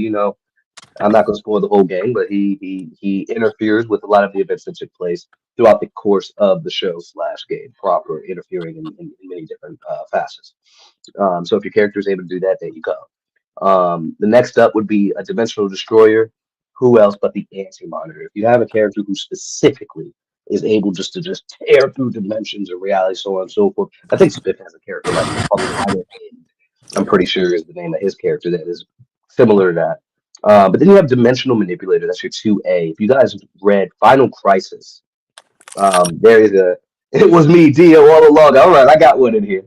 I'm not going to spoil the whole game, but he interferes with a lot of the events that took place throughout the course of the show slash game, proper interfering in many different facets. So if your character is able to do that, there you go. The next up would be a dimensional destroyer. Who else but the anti-monitor? If you have a character who specifically is able just tear through dimensions of reality, so on and so forth. I think Spiff has a character like this called the Lighter End. I'm pretty sure is the name of his character that is similar to that. But then you have Dimensional Manipulator. That's your 2A. If you guys read Final Crisis, there is a. It was me, Dio, all along. All right, I got one in here.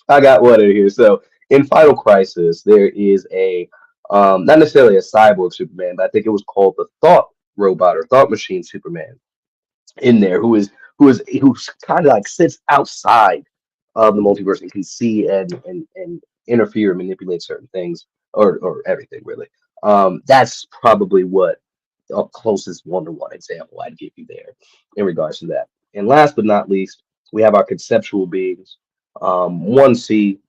I got one in here. So in Final Crisis, there is a not necessarily a cyborg Superman, but I think it was called the Thought Robot or Thought Machine Superman in there, who's kind of like sits outside of the multiverse and can see and interfere and manipulate certain things or everything really. That's probably what a closest one-to-one example I'd give you there in regards to that. And last but not least, we have our conceptual beings. 1C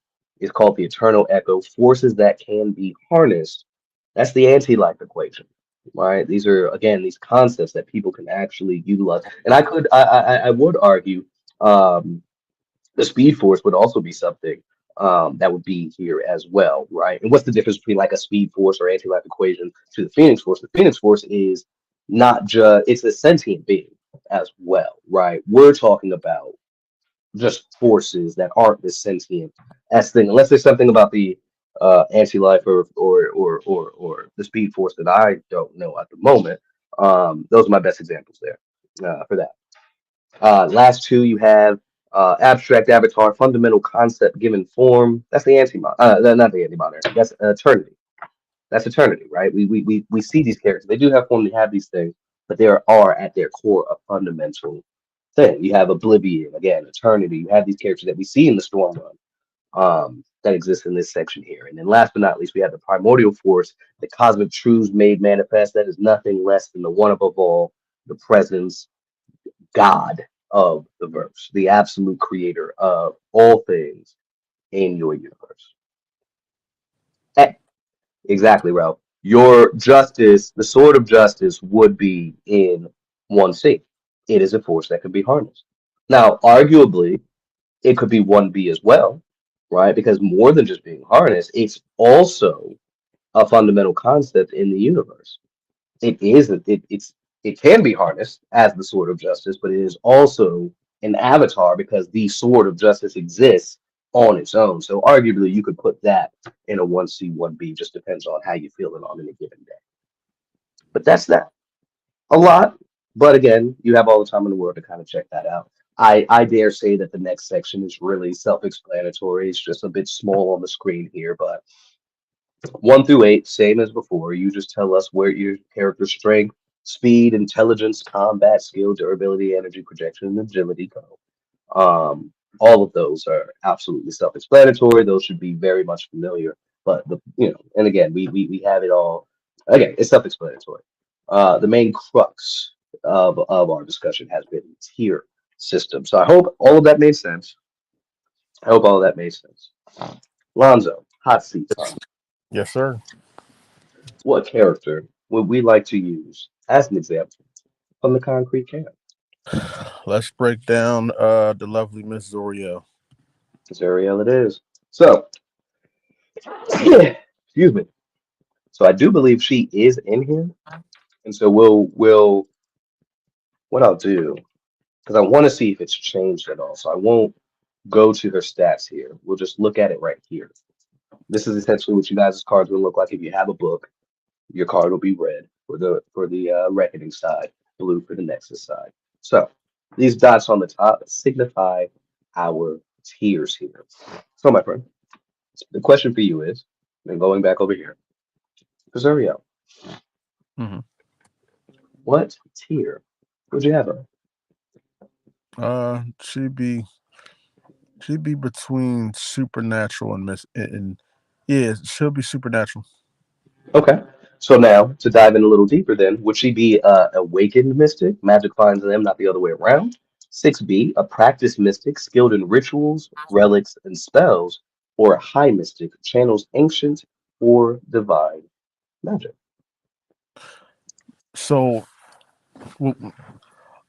is called the eternal echo, forces that can be harnessed. That's the anti-life equation, right? These are again these concepts that people can actually utilize. And I would argue the speed force would also be something that would be here as well, right? And what's the difference between like a speed force or anti-life equation to the Phoenix Force? The Phoenix Force is not just it's a sentient being as well, right? We're talking about just forces that aren't this sentient as thing, unless there's something about the anti-life or the speed force that I don't know at the moment. Those are my best examples there for that. Last two, you have abstract avatar, fundamental concept given form. That's the not the anti-modern. That's eternity. That's eternity, right? We see these characters. They do have form. They have these things, but they are at their core a fundamental thing. You have Oblivion, again, Eternity. You have these characters that we see in the Storm Run that exist in this section here. And then last but not least, we have the primordial force, the cosmic truths made manifest. That is nothing less than the one above all, the presence, God of the verse, the absolute creator of all things in your universe. Exactly, Ralph. Your justice, the sword of justice, would be in 1C. It is a force that can be harnessed. Now, arguably, it could be 1B as well, right? Because more than just being harnessed, it's also a fundamental concept in the universe. It is it can be harnessed as the sword of justice, but it is also an avatar because the sword of justice exists on its own. So arguably you could put that in a 1C, 1B, just depends on how you're feeling on any given day. But that's that. A lot. But again, you have all the time in the world to kind of check that out. I dare say that the next section is really self-explanatory. It's just a bit small on the screen here, but 1 through 8, same as before. You just tell us where your character's strength, speed, intelligence, combat skill, durability, energy, projection, and agility go. All of those are absolutely self-explanatory. Those should be very much familiar. But and again, we have it all. Again, it's self-explanatory. The main crux of our discussion has been tier system. So I hope all of that made sense. I hope all of that made sense. Lonzo, hot seat time. Yes, sir. What character would we like to use as an example from the concrete can? Let's break down the lovely Miss Zoriel. Zariel it is. So, excuse me. So I do believe she is in here, and so we'll what I'll do because I want to see if it's changed at all. So I won't go to her stats here. We'll just look at it right here. This is essentially what you guys' cards will look like if you have a book. Your card will be red for the reckoning side, blue for the nexus side. So these dots on the top signify our tiers here. So my friend, the question for you is, and going back over here, Zuriel, Hmm. what tier would you have her? She'd be between supernatural and yeah, she'll be supernatural. Okay. So now to dive in a little deeper, then would she be a awakened mystic? Magic finds them, not the other way around. 6B, a practiced mystic skilled in rituals, relics, and spells, or a high mystic channels ancient or divine magic. So w-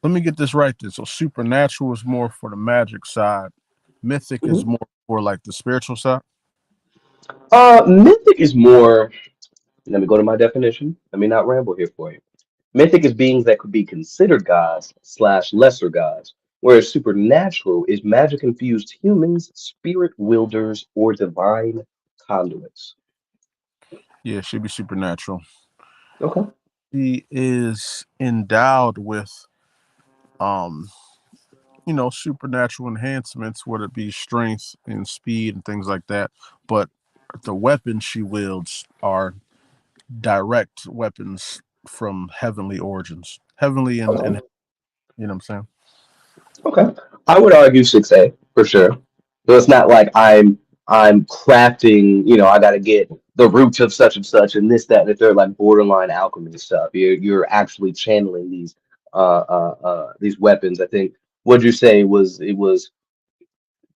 let me get this right then. So supernatural is more for the magic side. Mythic is Mhm. more for like the spiritual side. Mythic is more. Let me go to my definition. Let me not ramble here for you. Mythic is beings that could be considered gods slash lesser gods, whereas supernatural is magic infused humans, spirit wielders, or divine conduits. Yeah, she'd be supernatural. Okay. She is endowed with um supernatural enhancements, whether it be strength and speed and things like that. But the weapons she wields are direct weapons from heavenly origins, heavenly and Okay. you know what I'm saying. Okay. I would argue 6A for sure. So it's not like I'm crafting, I gotta get the roots of such and such and this, that, and the third, like borderline alchemy stuff. You're actually channeling these weapons. I think what'd you say was it was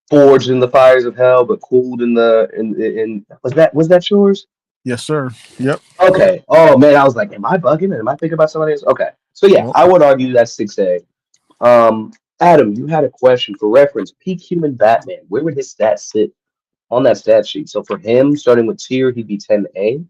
forged in the fires of hell, but cooled in the in was that yours? Yes, sir. Yep. Okay. Oh man, I was like, am I bugging? Am I thinking about somebody else? Okay. So yeah, Nope. I would argue that's 6A. Um, Adam, you had a question for reference. Peak human Batman. Where would his stats sit on that stat sheet? So for him, starting with tier, he'd be 10A.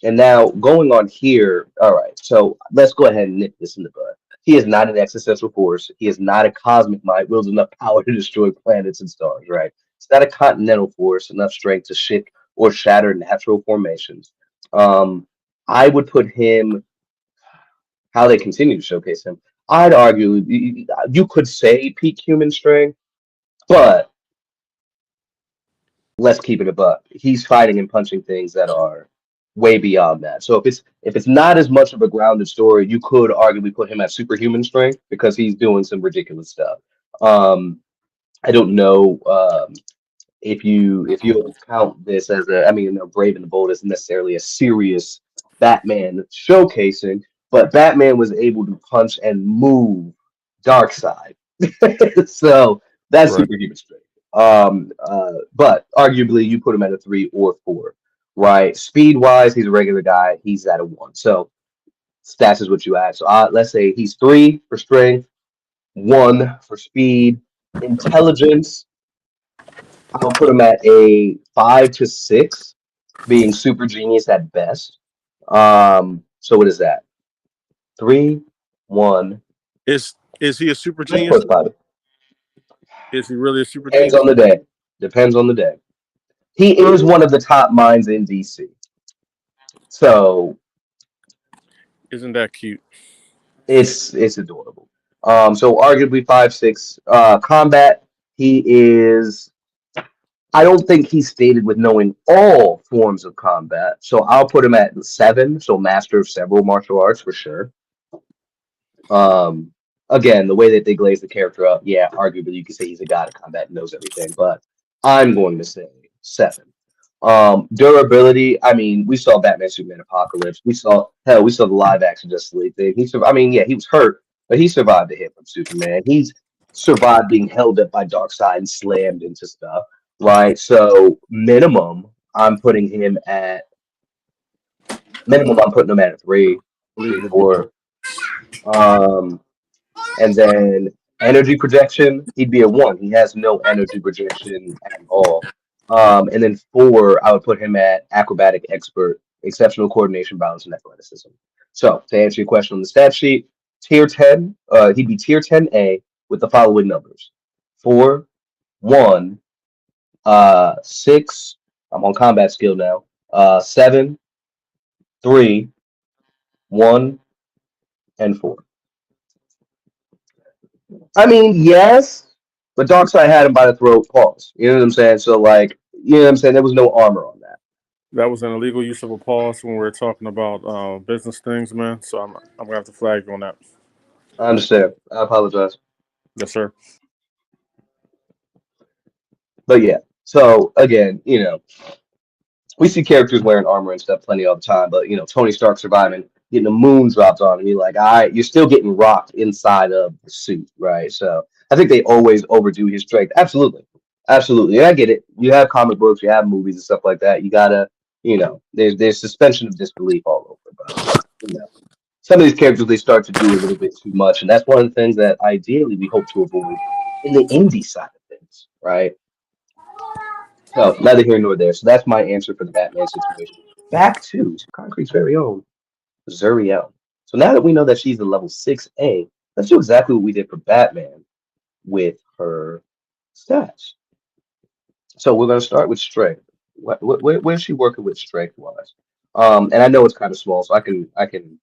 And now going on here, all right. So let's go ahead and nip this in the bud. He is not an existential force. He is not a cosmic might, wields enough power to destroy planets and stars, right? It's not a continental force, enough strength to shift or shatter natural formations. Um, I would put him how they continue to showcase him. I'd argue you could say peak human strength, but let's keep it a buck. He's fighting and punching things that are way beyond that. So if it's not as much of a grounded story, you could arguably put him at superhuman strength because he's doing some ridiculous stuff. Um, I don't know. If you count this as a, I mean, Brave and the Bold isn't necessarily a serious Batman showcasing, but Batman was able to punch and move Darkseid, so that's Right. superhuman strength. But arguably you put him at a 3 or 4, right? Speed wise, he's a regular guy. He's at a 1. So stats is what you add. So let's say he's 3 for strength, 1 for speed, intelligence. I'll put him at a 5 to 6, being super genius at best. So what is that? 3, 1. Is he a super Let's genius? put 5. Is he really a super Depends genius? on the day. Depends on the day. He is one of the top minds in DC. So Isn't that cute? it's adorable. So arguably 5, 6. Combat, he is. I don't think he's stated with knowing all forms of combat. So I'll put him at 7. So master of several martial arts for sure. Um, Again, the way that they glaze the character up, yeah, arguably you could say he's a god of combat, knows everything, but I'm going to say 7. Durability, I mean, we saw Batman Superman Apocalypse. We saw the live action Justice League thing. I mean, yeah, he was hurt, but he survived the hit from Superman. He's survived being held up by Darkseid and slammed into stuff, right? So minimum, I'm putting him at a 3, 3, 4. Um, And then energy projection, he'd be a 1. He has no energy projection at all. And then 4, I would put him at acrobatic expert, exceptional coordination, balance, and athleticism. So to answer your question on the stat sheet, tier 10, he'd be tier 10A with the following numbers: 4, 1, 6. I'm on combat skill now. 7, 3, 1, and 4. I mean, yes, but Darkseid had him by the throat. Pause. You know what I'm saying? So, like, you know what I'm saying? There was no armor on that. That was an illegal use of a pause when we were talking about business things, man. So I'm gonna have to flag you on that. I understand. I apologize. Yes, sir. But yeah, so again, we see characters wearing armor and stuff plenty all the time, but Tony Stark surviving, getting the moon dropped on him, you're like, all right, you're still getting rocked inside of the suit, right? So I think they always overdo his strength. Absolutely. Absolutely. And I get it. You have comic books, you have movies and stuff like that. You gotta, there's suspension of disbelief all over. But some of these characters they start to do a little bit too much. And that's one of the things that ideally we hope to avoid in the indie side of things, right? So neither here nor there. So that's my answer for the Batman situation. Back to Concrete's very own Zuriel. So now that we know that she's a level 6A, let's do exactly what we did for Batman with her stats. So we're going to start with strength. Where's she working with strength wise? And I know it's kind of small, so I can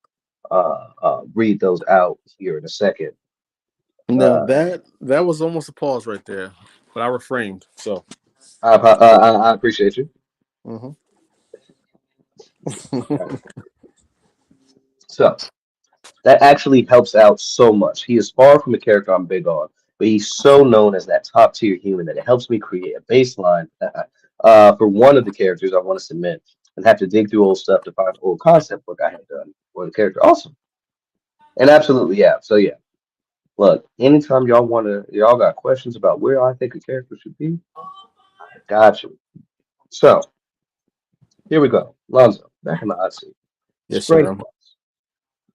read those out here in a second. Now Uh, that was almost a pause right there, but I reframed. So, I appreciate you. hmm So that actually helps out so much. He is far from a character I'm big on, but he's so known as that top tier human that it helps me create a baseline for one of the characters I want to submit and have to dig through old stuff to find old concept work I had done for the character. Awesome. And absolutely, yeah. So yeah. Look, anytime y'all got questions about where I think a character should be, I got you. So here we go. Lonzo, back in the hot seat. yes, sir. Strength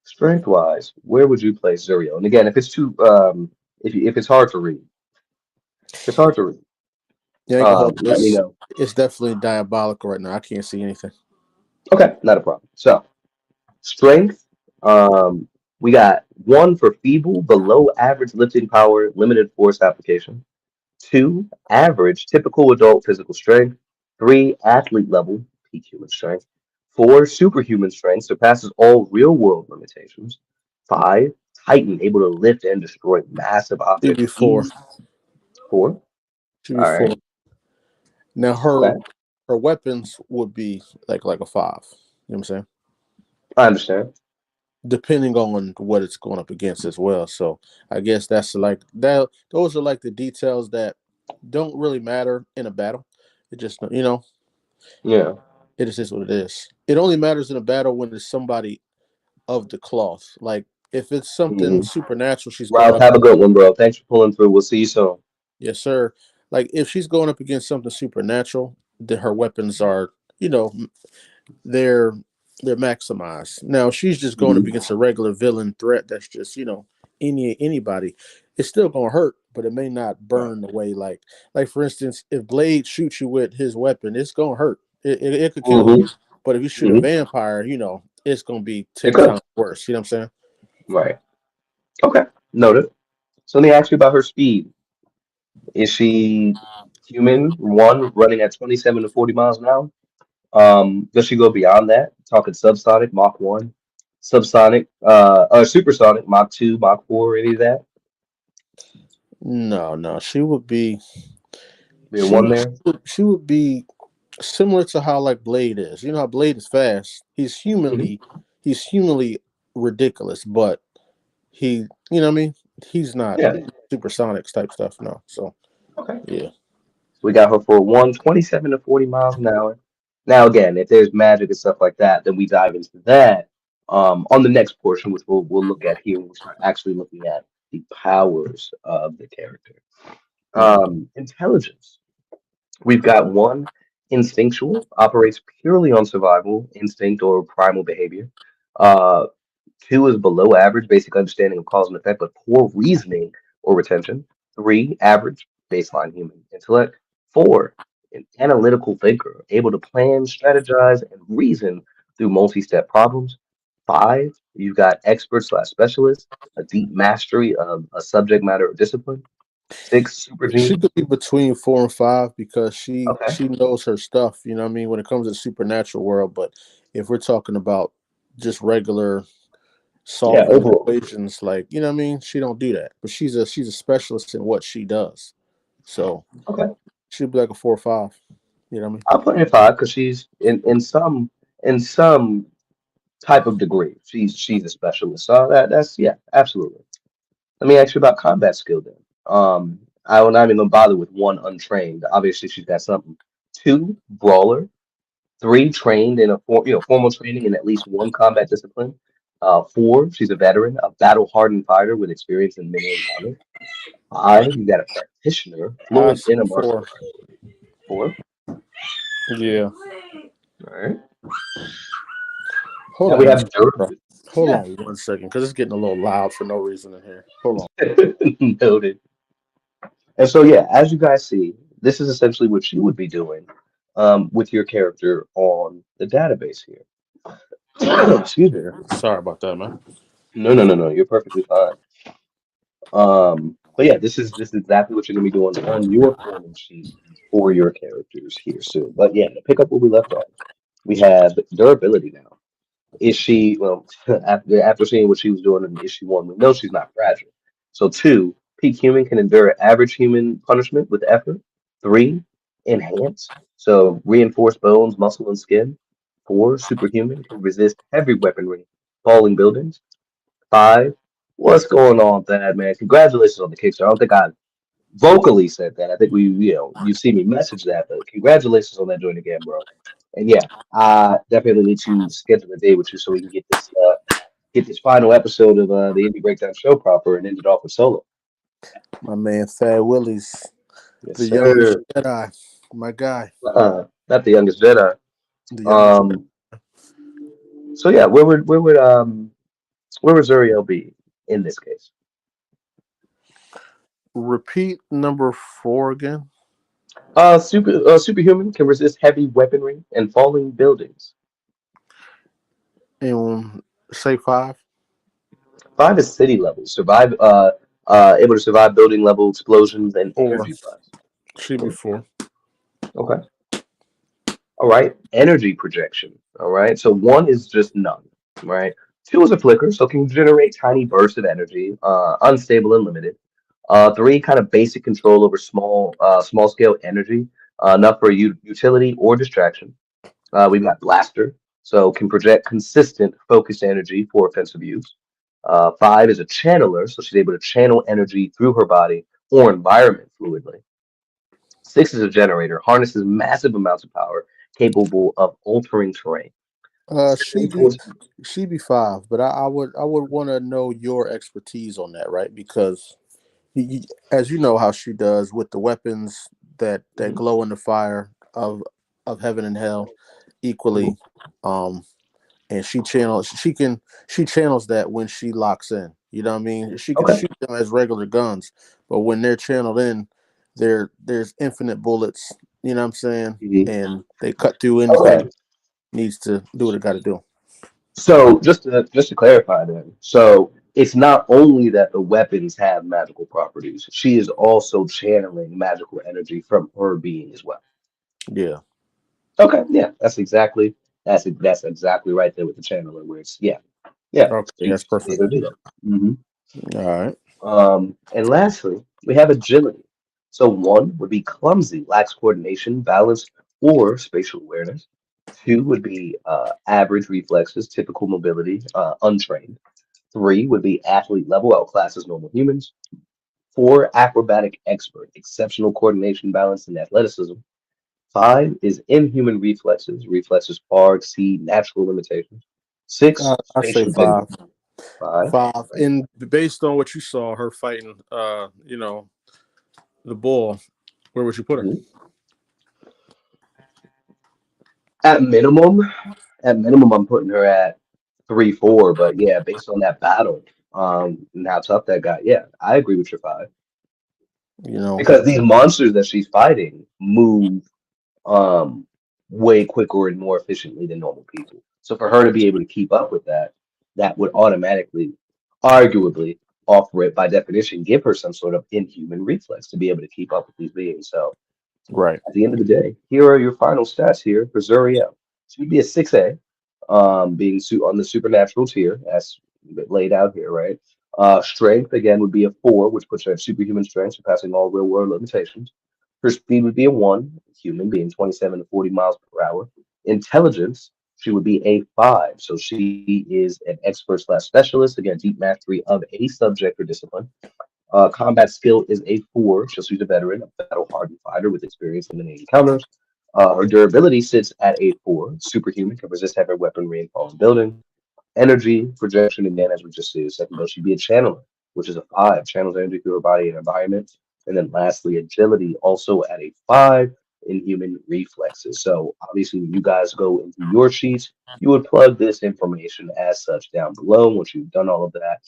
Strength wise, where would you place Zuriel? And again, if it's too if it's hard to read, if it's hard to read, Yeah, I ain't gonna hold you. let me know. It's definitely diabolical right now. I can't see anything. Okay, not a problem. So strength, um, we got one for feeble, below average lifting power, limited force application. Two, average, typical adult physical strength. Three, athlete level, peak human strength. Four, superhuman strength, surpasses all real world limitations. Five, Titan, able to lift and destroy massive Should objects be with four. ease. Four. Should be All four. right. Now Okay. her weapons would be like a five. You know what I'm saying? I understand. Depending on what it's going up against as well. So I guess that's like that. Those are like the details that don't really matter in a battle. It just Yeah. it is what it is. It only matters in a battle when it's somebody of the cloth. Like if it's something Hmm. supernatural, she's going Ralph, up. have a good one, bro. Thanks for pulling through. We'll see you soon. Yes, sir. Like if she's going up against something supernatural, then her weapons are, you know, they're they're maximized. Now, if she's just going up Hmm. against a regular villain threat that's just, anybody, it's still gonna hurt, but it may not Right. burn away like for instance, if Blade shoots you with his weapon, it's gonna hurt. It could kill Hmm. you. But if you shoot a Hmm. vampire, it's gonna be It 10 could. times worse. You know what I'm saying? Right. Okay. Noted. So let me ask you about her speed. Is she human, one, running at 27 to 40 miles an hour? Does she go beyond that? Talking subsonic, Mach 1, subsonic, supersonic, Mach 2, Mach 4, any of that? No, no. She would be Be a one she there? she would be similar to how like Blade is. You know how Blade is fast. Hmm. He's humanly ridiculous, but you know what I mean? He's not Yeah. supersonics type stuff, no. So Okay. yeah. We got her for 127 to 40 miles an hour. Now, again, if there's magic and stuff like that, then we dive into that on the next portion, which we'll look at here. We'll start actually looking at the powers of the character. Mhm. Intelligence. We've got one instinctual, operates purely on survival, instinct, or primal behavior. Uh, Two is below average, basic understanding of cause and effect, but poor reasoning or retention. Three, average, baseline human intellect. Four, an analytical thinker, able to plan, strategize, and reason through multi-step problems. Five, you've got expert slash specialist, a deep mastery of a subject matter or discipline. Six, super She genius. could be between 4 and 5 because she Okay. she knows her stuff, you know what I mean, when it comes to the supernatural world. But if we're talking about just regular Yeah, solving of overall. equations, like, you know what I mean, she don't do that. But she's a specialist in what she does. So Okay. she'd be like a 4 or 5. You know what I mean? I'll put her in five because she's in some type of degree. She's a specialist. So that's yeah, absolutely. Let me ask you about combat skill then. I will not even bother with one untrained. Obviously, she's got something. Two, brawler. Three, trained in formal training in at least one combat discipline. Four, she's a veteran, a battle-hardened fighter with experience in many encounters. Five, you got a practitioner, I fluent see in a martial four. art. Four, Yeah. all right. Hold Now on we one have second, bro. durability. Hold Yeah, on 1 second, because it's getting a little loud for no reason in here. Hold on. noted. And so, yeah, as you guys see, this is essentially what you would be doing with your character on the database here. Excuse me. Yeah. Sorry about that, man. No, no, no, no. You're perfectly fine. But yeah, this is exactly what you're gonna be doing on your form sheet for your characters here soon. But yeah, to pick up where we left off, we have durability now. Is she, well, after seeing what she was doing in issue one, we know she's not fragile. So two, peak human can endure average human punishment with effort. Three, enhance. So reinforce bones, muscle, and skin. Four, superhuman can resist heavy weaponry, falling buildings. Five, what's going on with that, man? Congratulations on the Kickstarter. I don't think I vocally said that. I think you see me message that, but congratulations on that joint again, bro. And yeah, I definitely need to schedule a day with you so we can get this final episode of the Indie Breakdown show proper and end it off with solo. My man, Fat Willie's Yes, the youngest sir. Jedi. My guy, Not the youngest Jedi. the youngest. Um, so yeah, where would Zuriel be in this case? Repeat number four again. Superhuman can resist heavy weaponry and falling buildings. And say five. Five is city level. Able to survive building level explosions and Four. energy blasts. Should be four. Okay. All right. Energy projection. All right. So one is just none. Right. Two is a flicker, so can generate tiny bursts of energy, unstable and limited. Three, kind of basic control over small scale energy, enough for utility or distraction. We've got blaster, so can project consistent focused energy for offensive use. Five is a channeler, so she's able to channel energy through her body or environment fluidly. Six is a generator, harnesses massive amounts of power, capable of altering terrain. She Seven, be 14. she be five, but I would want to know your expertise on that, right? Because as you know how she does with the weapons that Mhm, glow in the fire of heaven and hell mhm. equally. Um, and she channels that when she locks in. You know what I mean? She can Okay. shoot them as regular guns, but when they're channeled in, there's infinite bullets. You know what I'm saying? Mhm. And they cut through anything Okay. needs to do what it got to do. So just to clarify then, so it's not only that the weapons have magical properties, she is also channeling magical energy from her being as well. Yeah. Okay, yeah, that's exactly right there with the channeler, where it's yeah, Okay, that's she's perfect. able to do that. All right. And lastly, we have agility. So one would be clumsy, lacks coordination, balance, or spatial awareness. Two would be average reflexes, typical mobility, untrained. Three would be athlete level, outclasses normal humans. Four, acrobatic expert, exceptional coordination, balance, and athleticism. Five is inhuman reflexes, reflexes far exceed natural limitations. Six, I say spatial five. agility. Five. Five. Right. And based on what you saw her fighting, the bull, where would you put her? Mhm. At minimum, at minimum, I'm putting her at 3-4. But yeah, based on that battle, and how tough that got, yeah, I agree with your five You know, because these monsters that she's fighting move um way quicker and more efficiently than normal people. So for her to be able to keep up with that, that would automatically, arguably, offer it by definition, give her some sort of inhuman reflex to be able to keep up with these beings. So right. at the end of the day, here are your final stats here for Zuriel. She'd be a 6A, being on the supernatural tier, as laid out here, right? Strength, again, would be a 4, which puts her at superhuman strength, surpassing all real world limitations. Her speed would be a 1, human, being 27 to 40 miles per hour. Intelligence, she would be a 5, so she is an expert slash specialist, again, deep mastery of a subject or discipline. Combat skill is a 4. She's a veteran, a battle-hardened fighter with experience in many encounters. Her durability sits at a 4. Superhuman, can resist heavy weaponry and falling buildings. Energy, projection, again, as we just said, second skill should be a channeler, which is a 5. Channels energy through her body and environment. And then lastly, agility, also at a 5 in human reflexes. So obviously, when you guys go into your sheets, you would plug this information as such down below once you've done all of that.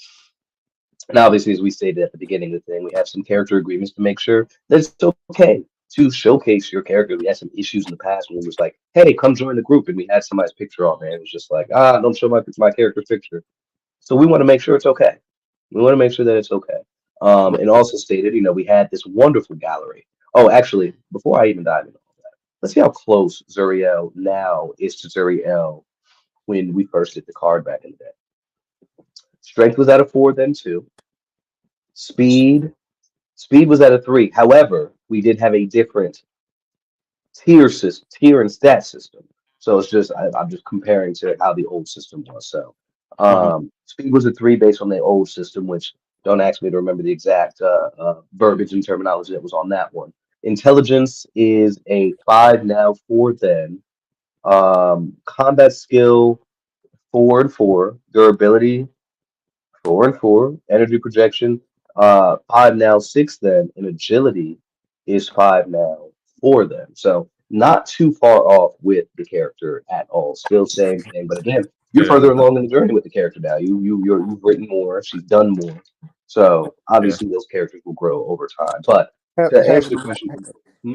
And obviously, as we stated at the beginning of the thing, we have some character agreements to make sure that it's okay to showcase your character. We had some issues in the past when it was like, hey, come join the group. And we had somebody's picture on there. It was just like, don't show my character picture. So we want to make sure it's okay. We want to make sure that it's okay. And also stated, we had this wonderful gallery. Oh, actually, before I even dive into all that, let's see how close Zuriel now is to Zuriel when we first did the card back in the day. Strength was at a 4 then too. Speed. Speed was at a 3. However, we did have a different tier and stat system. So it's just I'm just comparing to how the old system was. So Mhm. speed was a 3 based on the old system, which don't ask me to remember the exact verbiage and terminology that was on that one. Intelligence is a 5 now, 4 then. Combat skill 4 and 4. Durability 4 and 4. Energy projection 5 now, 6 then. And agility is 5 now, 4 then. So not too far off with the character at all. Still same thing, but again, you're Yeah, further along in the journey with the character now. You've written more. She's done more. So yeah. obviously those characters will grow over time. But Ha- to answer having the question,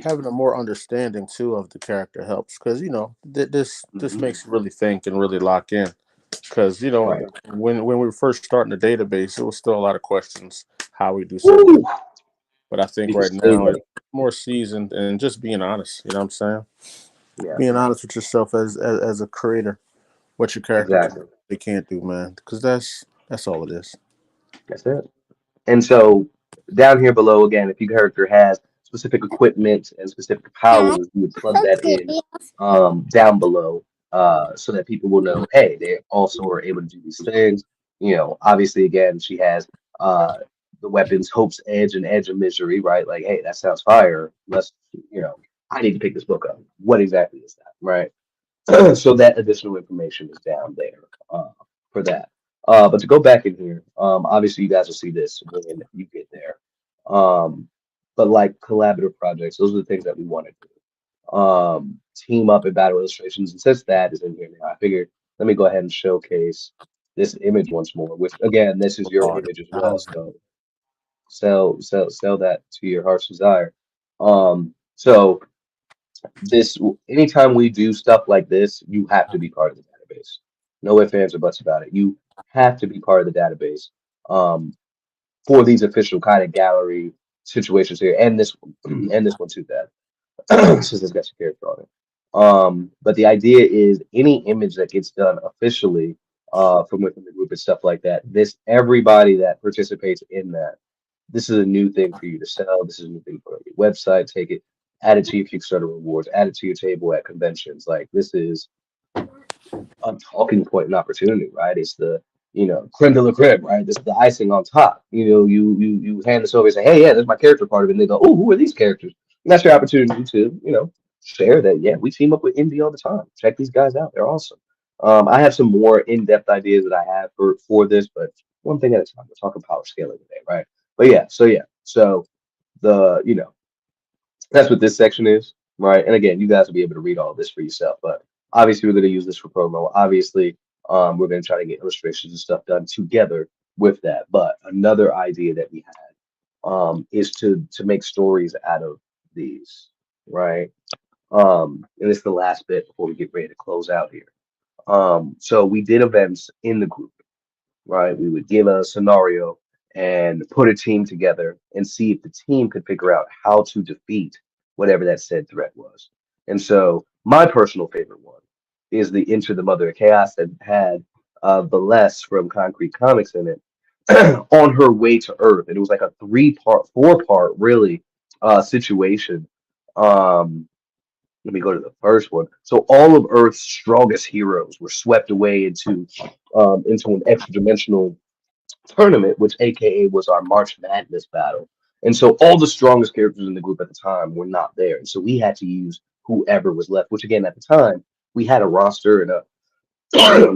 having a more understanding too of the character helps because this Mhm. makes you really think and really lock in. Because Right. when we were first starting the database, it was still a lot of questions how we do certain things. Woo! But I think People right stay now it's money. more seasoned and just being honest. You know what I'm saying? Yeah, Being honest with yourself as a creator, what your character can, exactly. they can't do, man. Because that's all it is. That's it. And so down here below, again, if your character has specific equipment and specific powers, you would plug that in down below so that people will know, hey, they also are able to do these things. Obviously, again, she has uh, the weapons Hope's Edge and Edge of Misery, right? Like, hey, that sounds fire. I need to pick this book up. What exactly is that, right? So that additional information is down there for that. But to go back in here, obviously you guys will see this when you get there. Um, but like collaborative projects, those are the things that we want to do. Team up and battle illustrations, and since that is in here now, I figured let me go ahead and showcase this image once more. Which again, this is your Oh, image as well. So sell that to your heart's desire. So this anytime we do stuff like this, you have to be part of the database. No ifs, ands, or buts about it. You have to be part of the database um, for these official kind of gallery situations here, and this and this one too, Dad, since it's got your character on it. But the idea is any image that gets done officially from within the group and stuff like that. This everybody that participates in that this is a new thing for you to sell. This is a new thing for your website. Take it, add it to your Kickstarter rewards, add it to your table at conventions. Like this is a talking point and opportunity, right? It's the creme de la creme, right? This is the icing on top. You hand this over and say, hey, yeah, there's my character part of it. And they go, oh, who are these characters? And that's your opportunity to share that. Yeah, we team up with indie all the time. Check these guys out. They're awesome. I have some more in-depth ideas that I have for this, but one thing at a time. We're talking power scaling today, right? But so the that's what this section is, right? And again, you guys will be able to read all this for yourself. But obviously, we're going to use this for promo. Obviously, we're going to try to get illustrations and stuff done together with that. But another idea that we had is to make stories out of these, right? And it's the last bit before we get ready to close out here. So we did events in the group, right? We would give a scenario and put a team together and see if the team could figure out how to defeat whatever that said threat was. And so my personal favorite one is the Enter the Mother of Chaos that had Celeste from Concrete Comics in it on her way to Earth. And it was like a 3-part, 4-part really situation. Um, Let me go to the first one. So all of Earth's strongest heroes were swept away into an extra dimensional tournament, which AKA was our March Madness battle. And so all the strongest characters in the group at the time were not there. And so we had to use whoever was left, which again, at the time, we had a roster and a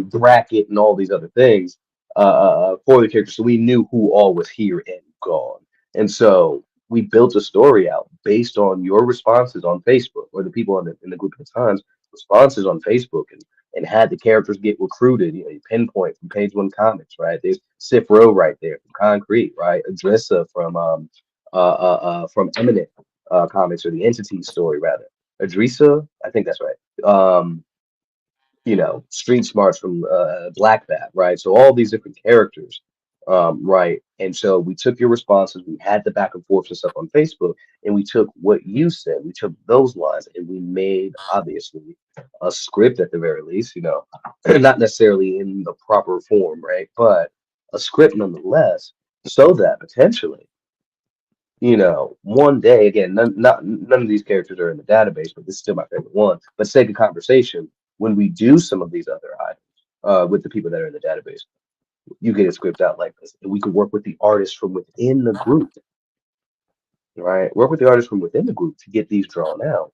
bracket and all these other things for the characters. So we knew who all was here and gone. And so we built a story out based on your responses on Facebook or the people in the group at the times responses on Facebook and had the characters get recruited. You know, you pinpoint from Page One Comics, right? There's Sif Row right there from Concrete, right? Adressa from Eminent Comics or the Entity story rather. Adrisa, I think that's right. Street Smarts from Black Bat, right? So all these different characters, right? And so we took your responses, we had the back and forth and stuff on Facebook, and we took what you said, we took those lines, and we made obviously a script at the very least, not necessarily in the proper form, right? But a script nonetheless, so that potentially one day again, none of these characters are in the database, but this is still my favorite one. But sake of conversation, when we do some of these other items with the people that are in the database, you get a script out like this, and we could work with the artists from within the group, right? Work with the artists from within the group to get these drawn out.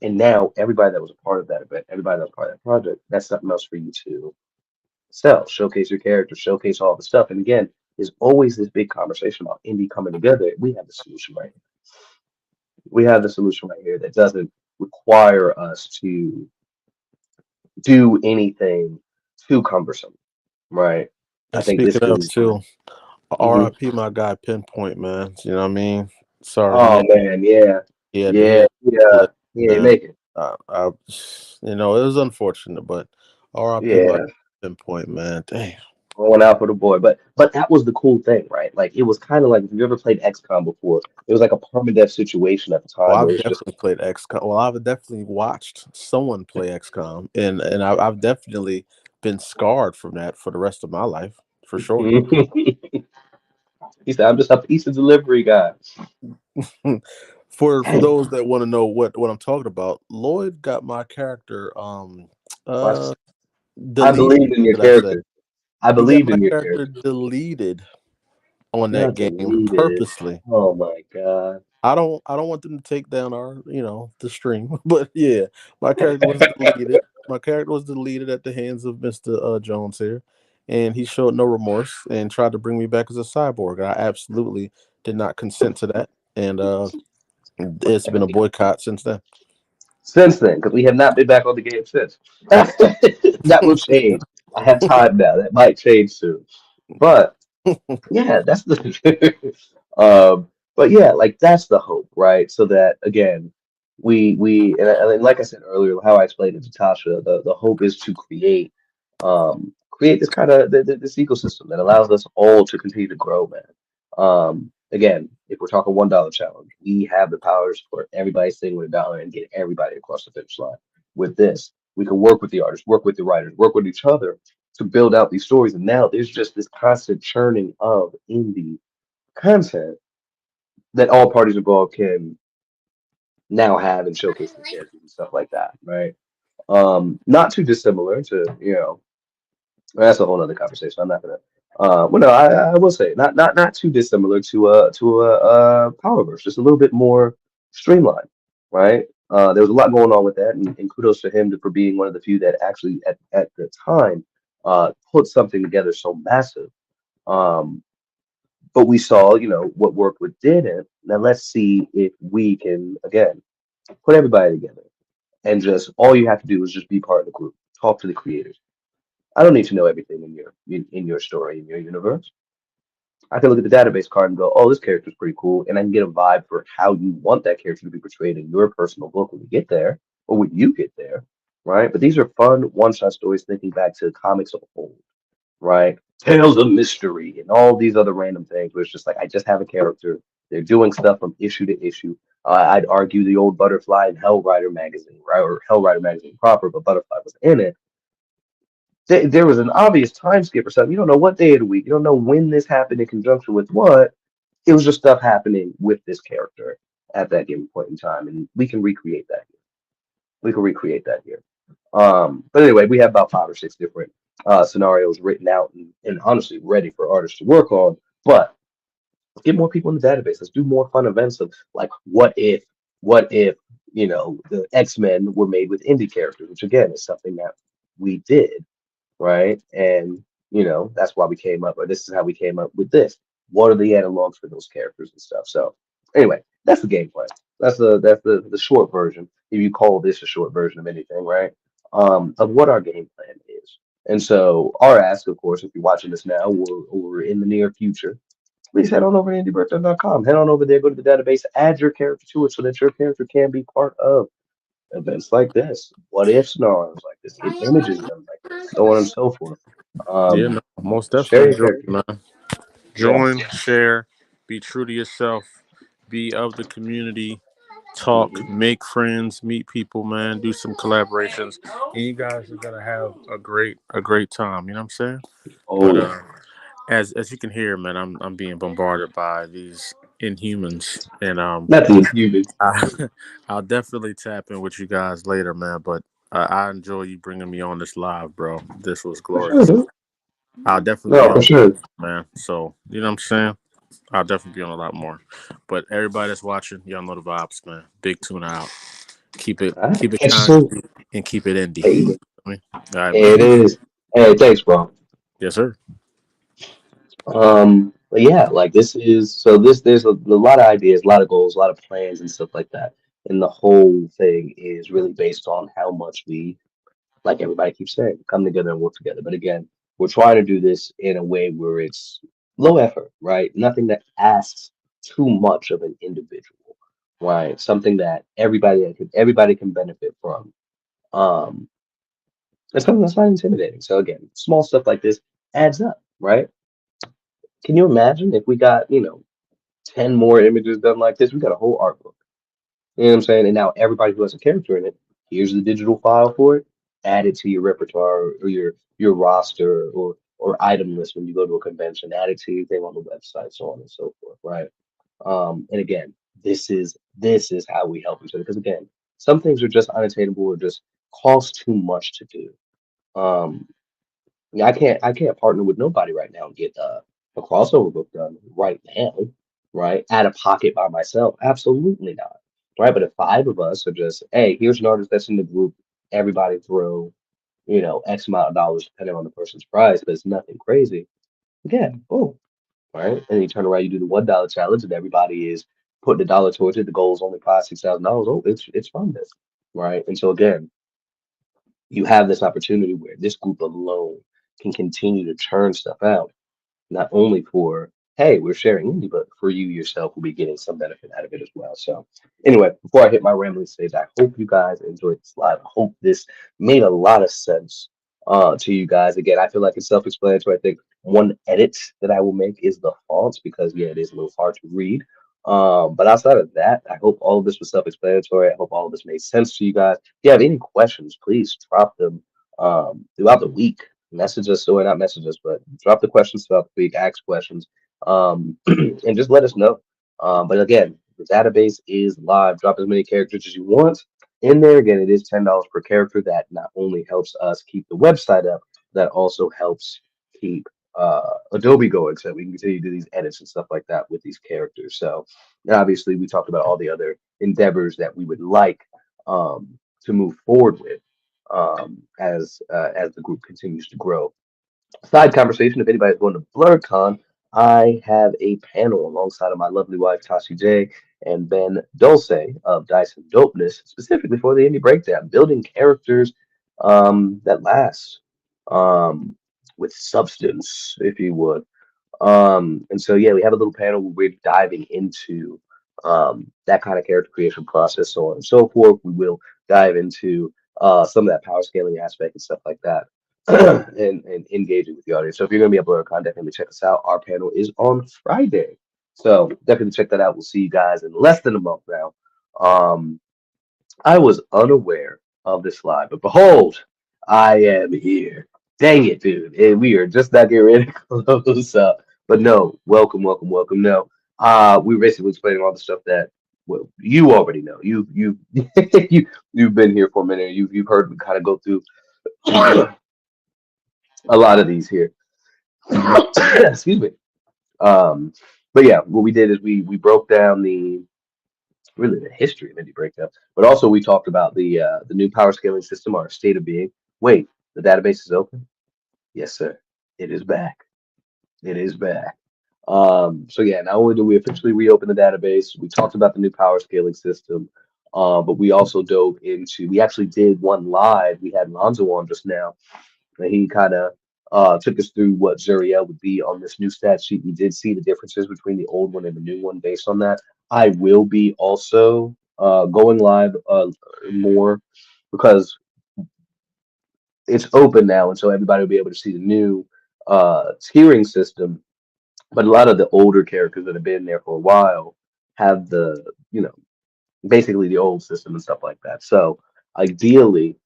And now everybody that was a part of that event, everybody that was part of that project, that's something else for you to sell, showcase your character, showcase all the stuff. And again, there's always this big conversation about indie coming together. We have the solution right here. We have the solution right here that doesn't require us to do anything too cumbersome, right? I And think this speaking of can. too, Mhm. RIP my guy Pinpoint, man. You know what I mean? Sorry, Oh man, yeah, he yeah, had yeah, to yeah. man. Make it, I it was unfortunate, but RIP my yeah. Pinpoint, man. Damn. Going out for the boy, but that was the cool thing, right? Like it was kind of like if you ever played XCOM before, it was like a permadeath situation at the Well, time where I've it's just definitely played XCOM. Well, I've definitely watched someone play XCOM, and I've definitely been scarred from that for the rest of my life, for sure. he said, "I'm just a pizza delivery guy." For Dang, those that want to know what I'm talking about, Lloyd got my character watch. uh I deleted. believed in your Should I say? character. I He got believed my in your character character. deleted on Yeah, that game deleted. purposely. Oh my god. I don't want them to take down our the stream, but yeah, my character was deleted. My character was deleted at the hands of Mr. Jones here, and he showed no remorse and tried to bring me back as a cyborg. I absolutely did not consent to that, and it's been a boycott since then. Since then, because we have not been back on the game since. That will change. I have time now. That might change soon. But yeah, that's the but yeah, like that's the hope, right? So that again, and like I said earlier, how I explained it to Tasha, the hope is to create this kind of this ecosystem that allows us all to continue to grow, man. Again, if we're talking $1 challenge, we have the powers for everybody sitting with $1 and get everybody across the finish line. With this, we can work with the artists, work with the writers, work with each other to build out these stories. And now there's just this constant churning of indie content that all parties involved can now have and showcase their characters and stuff like that, right? Not too dissimilar to, that's a whole other conversation. I'm not gonna. Well, no, I will say not too dissimilar to a Powerverse, just a little bit more streamlined, right? There was a lot going on with that, and kudos to him for being one of the few that actually at the time put something together so massive. Um, but we saw, what worked, what didn't. Now let's see if we can again put everybody together and just all you have to do is just be part of the group, talk to the creators. I don't need to know everything in your story, in your universe. I can look at the database card and go, oh, this character's pretty cool, and I can get a vibe for how you want that character to be portrayed in your personal book when we get there, or when you get there, right? But these are fun one-shot stories thinking back to comics of old, right? Tales of mystery and all these other random things where it's just like I just have a character. They're doing stuff from issue to issue. I'd argue the old Butterfly and Hell Rider magazine, right? Or Hell Rider magazine proper, but Butterfly was in it. There was an obvious time skip or something. You don't know what day of the week. You don't know when this happened in conjunction with what. It was just stuff happening with this character at that given point in time, and we can recreate that here. We can recreate that here. But anyway, we have about 5 or 6 different scenarios written out and honestly ready for artists to work on. But let's get more people in the database. Let's do more fun events of like, what if, the X-Men were made with indie characters, which again is something that we did, right? And that's why we came up, or this is how we came up with this. What are the analogs for those characters and stuff? So anyway, that's the gameplay. That's the short version, if you call this a short version of anything, right? Of what our game plan is. And so our ask, of course, if you're watching this now or in the near future, please head on over to indiebirthday.com. Head on over there, go to the database, add your character to it so that your character can be part of events like this, what if scenarios like this, get images done like this, so on and so forth. Yeah, Um, no, most share definitely your join, character. man. Yeah. Join, share, be true to yourself, be of the community, talk, Hmm. make friends, meet people, man, do some collaborations, and you guys are gonna have a great time. You know what I'm saying? Oh But yeah. as you can hear, man, I'm being bombarded by these inhumans, and Not the humans. I, I'll definitely tap in with you guys later, man. But I enjoy you bringing me on this live, bro. This was For sure, glorious. dude. I'll definitely be No, for on, sure. man. So you know what I'm saying. I'll definitely be on a lot more. But everybody that's watching, y'all know the vibes, man. Big tuna out. All right. Keep it Catch you kind soon. and keep it indie. Hey, I mean, all right, it man. is. Hey, thanks, bro. Yes, sir. But yeah, like this is so this there's a lot of ideas, a lot of goals, a lot of plans and stuff like that. And the whole thing is really based on how much we, like everybody keeps saying, come together and work together. But again, we're trying to do this in a way where it's low effort, right? Nothing that asks too much of an individual, right? Something that everybody can benefit from. Um, and something that's not intimidating. So again, small stuff like this adds up, right? Can you imagine if we got, 10 more images done like this? We got a whole art book. You know what I'm saying? And now everybody who has a character in it, here's the digital file for it. Add it to your repertoire or your roster or item list when you go to a convention. Add it to your thing on the website, so on and so forth, right? And again, this is how we help each other. Because again, some things are just unattainable or just cost too much to do. Um, yeah, I can't partner with nobody right now and get a crossover book done right now, right? Out of pocket by myself. Absolutely not. Right. But if five of us are just, hey, here's an artist that's in the group, everybody throw, X amount of dollars depending on the person's price, but it's nothing crazy. Again, boom. Right. And you turn around, you do the $1 challenge and everybody is putting a dollar towards it. The goal is only $5,000, $6,000. Oh, it's funded. Right. And so again, you have this opportunity where this group alone can continue to churn stuff out, not only for, hey, we're sharing indie, but for you yourself will be getting some benefit out of it as well. So anyway, before I hit my rambling stage, I hope you guys enjoyed this live. I hope this made a lot of sense to you guys. Again, I feel like it's self-explanatory. I think one edit that I will make is the fonts because yeah, it is a little hard to read. But outside of that, I hope all of this was self-explanatory. I hope all of this made sense to you guys. If you have any questions, please drop them throughout the week. Message us, or not message us, but drop the questions throughout the week, ask questions, and just let us know. But again, the database is live. Drop as many characters as you want in there. Again, it is $10 per character. That not only helps us keep the website up, that also helps keep Adobe going, so we can continue to do these edits and stuff like that with these characters. So, and obviously, we talked about all the other endeavors that we would like to move forward with as the group continues to grow. Side conversation: if anybody's going to BlurCon, I have a panel alongside of my lovely wife Tashi J and Ben Dulce of Dice and Dopeness, specifically for the indie breakdown, building characters that last um, with substance, if you would. And so yeah, we have a little panel where we're diving into that kind of character creation process, so on and so forth. We will dive into some of that power scaling aspect and stuff like that, and engaging with the audience. So if you're gonna be at BlurCon, definitely check us out. Our panel is on Friday, so definitely check that out. We'll see you guys in less than a month now. Um, I was unaware of this slide, but behold, I am here. Dang it, dude. And we are just not getting ready to close up. But no, welcome, welcome, welcome. No. We basically explaining all the stuff that well you already know. You you've been here for a minute. You've heard me kind of go through a lot of these here. Excuse me. Um, but yeah, what we did is we broke down the really the history of indie breakdown, but also we talked about the new power scaling system, our state of being. Wait, the database is open? Yes, sir. It is back. It is back. So yeah, not only do we officially reopen the database, we talked about the new power scaling system, but we also dove into, we actually did one live. We had Lonzo on just now, and he kind of took us through what Zuriel would be on this new stat sheet. We did see the differences between the old one and the new one based on that. I will be also going live more because it's open now, and so everybody will be able to see the new tiering system. But a lot of the older characters that have been there for a while have the, basically the old system and stuff like that. So ideally,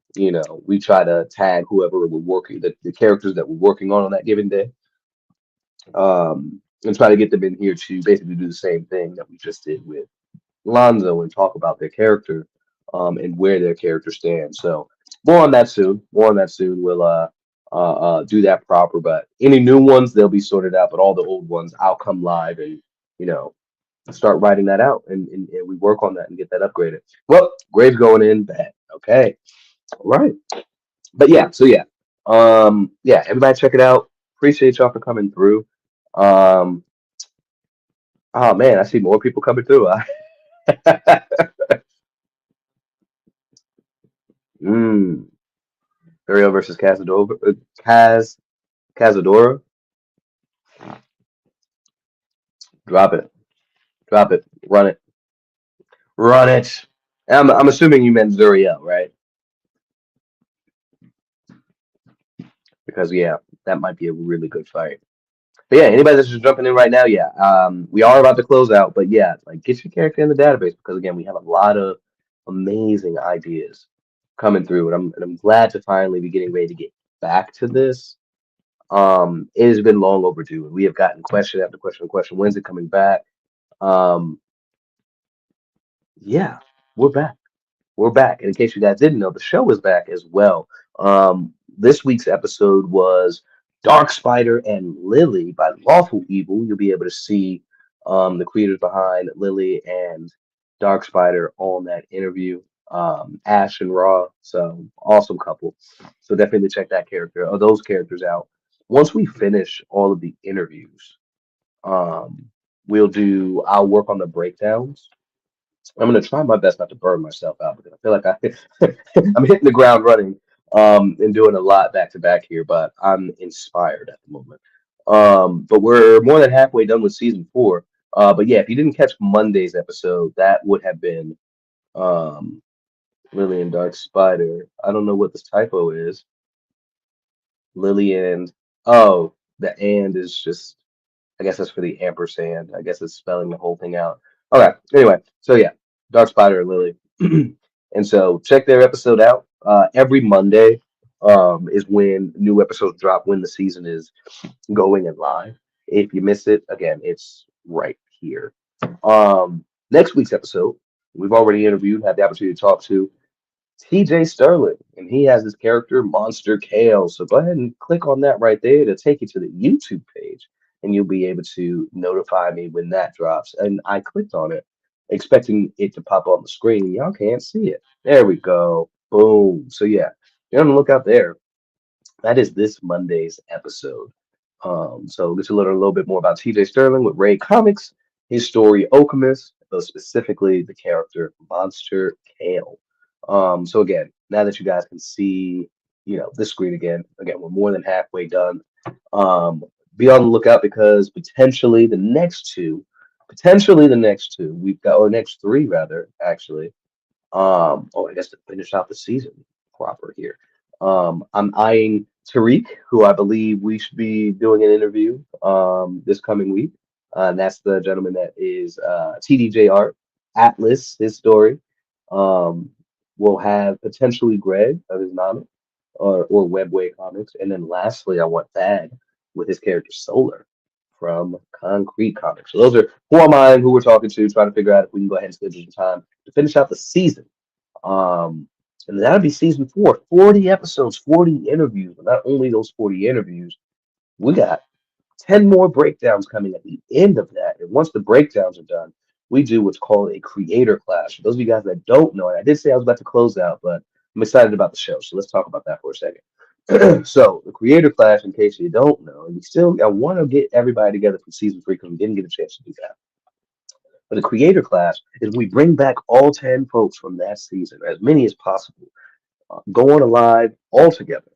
we try to tag whoever we're working, the characters that we're working on that given day, and try to get them in here to basically do the same thing that we just did with Lonzo and talk about their character, and where their character stands. So more on that soon. More on that soon. We'll do that proper. But any new ones, they'll be sorted out. But all the old ones, I'll come live and you know start writing that out, and we work on that and get that upgraded. Well, Graves going in bad. Okay, all right. But yeah, so yeah, yeah. Everybody check it out. Appreciate y'all for coming through. Um, oh man, I see more people coming through. mm. Ariel versus Cazadora. Cazadora. Drop it. Drop it. Run it. Run it. I'm assuming you meant Zuriel, right? Because yeah, that might be a really good fight. But yeah, anybody that's just jumping in right now, yeah, we are about to close out. But yeah, like get your character in the database because again, we have a lot of amazing ideas coming through, and I'm glad to finally be getting ready to get back to this. It has been long overdue, and we have gotten question after question after question. When's it coming back? Um, yeah, we're back. We're back. And in case you guys didn't know, the show is back as well. This week's episode was Dark Spider and Lily by Lawful Evil. You'll be able to see the creators behind Lily and Dark Spider on that interview. Ash and Raw. So awesome couple. So definitely check that character or those characters out. Once we finish all of the interviews, um, I'll work on the breakdowns. I'm gonna try my best not to burn myself out because I feel like I'm hitting the ground running, and doing a lot back to back here, but I'm inspired at the moment. But we're more than halfway done with season 4. But yeah, if you didn't catch Monday's episode, that would have been um Lily and Dark Spider. I don't know what this typo is. Lily and oh, the and is just I guess that's for the ampersand. I guess it's spelling the whole thing out. Okay. Anyway, so yeah, Dark Spider and Lily, and so check their episode out. Every Monday, is when new episodes drop when the season is going and live. If you miss it, again, it's right here. Next week's episode, we've already interviewed, had the opportunity to talk to TJ Sterling, and he has his character Monster Kale. So go ahead and click on that right there to take you to the YouTube page, and you'll be able to notify me when that drops. And I clicked on it, expecting it to pop on the screen, and y'all can't see it. There we go. Boom. So yeah, you're on the lookout there. That is this Monday's episode. So get to learn a little bit more about TJ Sterling with Ray Comics, his story Okemos, specifically the character Monster Kale. So again, now that you guys can see, this screen again, we're more than halfway done. Um, be on the lookout because potentially the next two we've got, or next three rather, actually. I guess to finish out the season proper here. I'm eyeing Tariq, who I believe we should be doing an interview this coming week. And that's the gentleman that is TDJ Art, Atlas, his story. Um, we'll have potentially Greg of his Namek or Webway Comics. And then lastly, I want Thad with his character Solar from Concrete Comics. So those are who am I and who we're talking to, trying to figure out if we can go ahead and schedule some time to finish out the season. Um, And that'll be season 4, 40 episodes, 40 interviews. But not only those 40 interviews, we got 10 more breakdowns coming at the end of that. And once the breakdowns are done, we do what's called a creator class. For those of you guys that don't know, and I did say I was about to close out, but I'm excited about the show. So let's talk about that for a second. So the creator class, in case you don't know, and I want to get everybody together for season 3 because we didn't get a chance to do that. But the creator class is we bring back all 10 folks from that season, as many as possible, go on a live all together.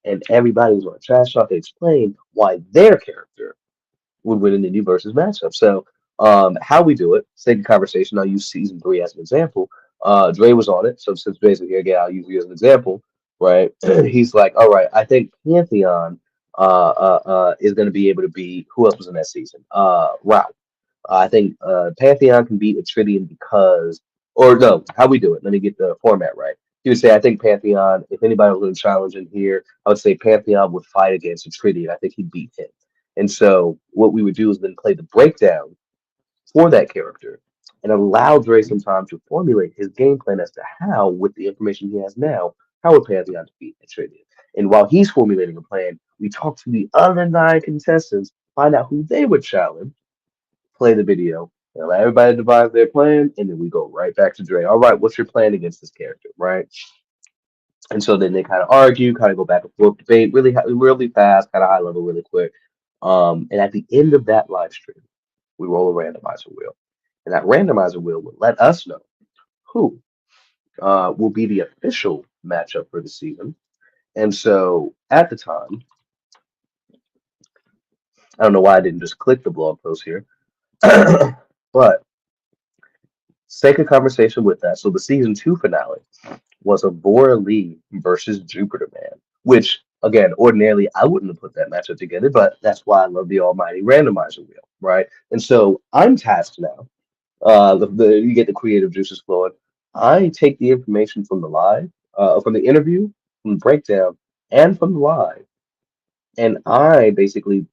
And everybody's going to trash talk and explain why their character would win in the new versus matchup. So how we do it, sake of conversation, I'll use season 3 as an example. Dre was on it, so since Dre's here again, I'll use you as an example, right? He's like, all right, I think Pantheon is going to be able to beat who else was in that season? Ralph. I think Pantheon can beat Atridian because, or no, how we do it. Let me get the format right. He would say, I think Pantheon, if anybody was going to challenge in here, I would say Pantheon would fight against Atridian. I think he'd beat him. And so what we would do is then play the breakdown for that character and allow Dre some time to formulate his game plan as to how, with the information he has now, how would Pantheon defeat Atridian. And while he's formulating a plan, we talk to the other 9 contestants, find out who they would challenge, play the video, and let everybody devise their plan, and then we go right back to Dre. All right, what's your plan against this character, right? And so then they kind of argue, kind of go back and forth, debate, really fast, kind of high level, really quick. And at the end of that live stream, we roll a randomizer wheel, and that randomizer wheel will let us know who will be the official matchup for the season. And so at the time, I don't know why I didn't just click the blog post here, but sake of conversation with that. So the season 2 finale was a Bora Lee versus Jupiter Man, which again, ordinarily I wouldn't have put that matchup together, but that's why I love the almighty randomizer wheel, right? And so I'm tasked now. You get the creative juices flowing. I take the information from the live, from the interview, from the breakdown, and from the live, and I basically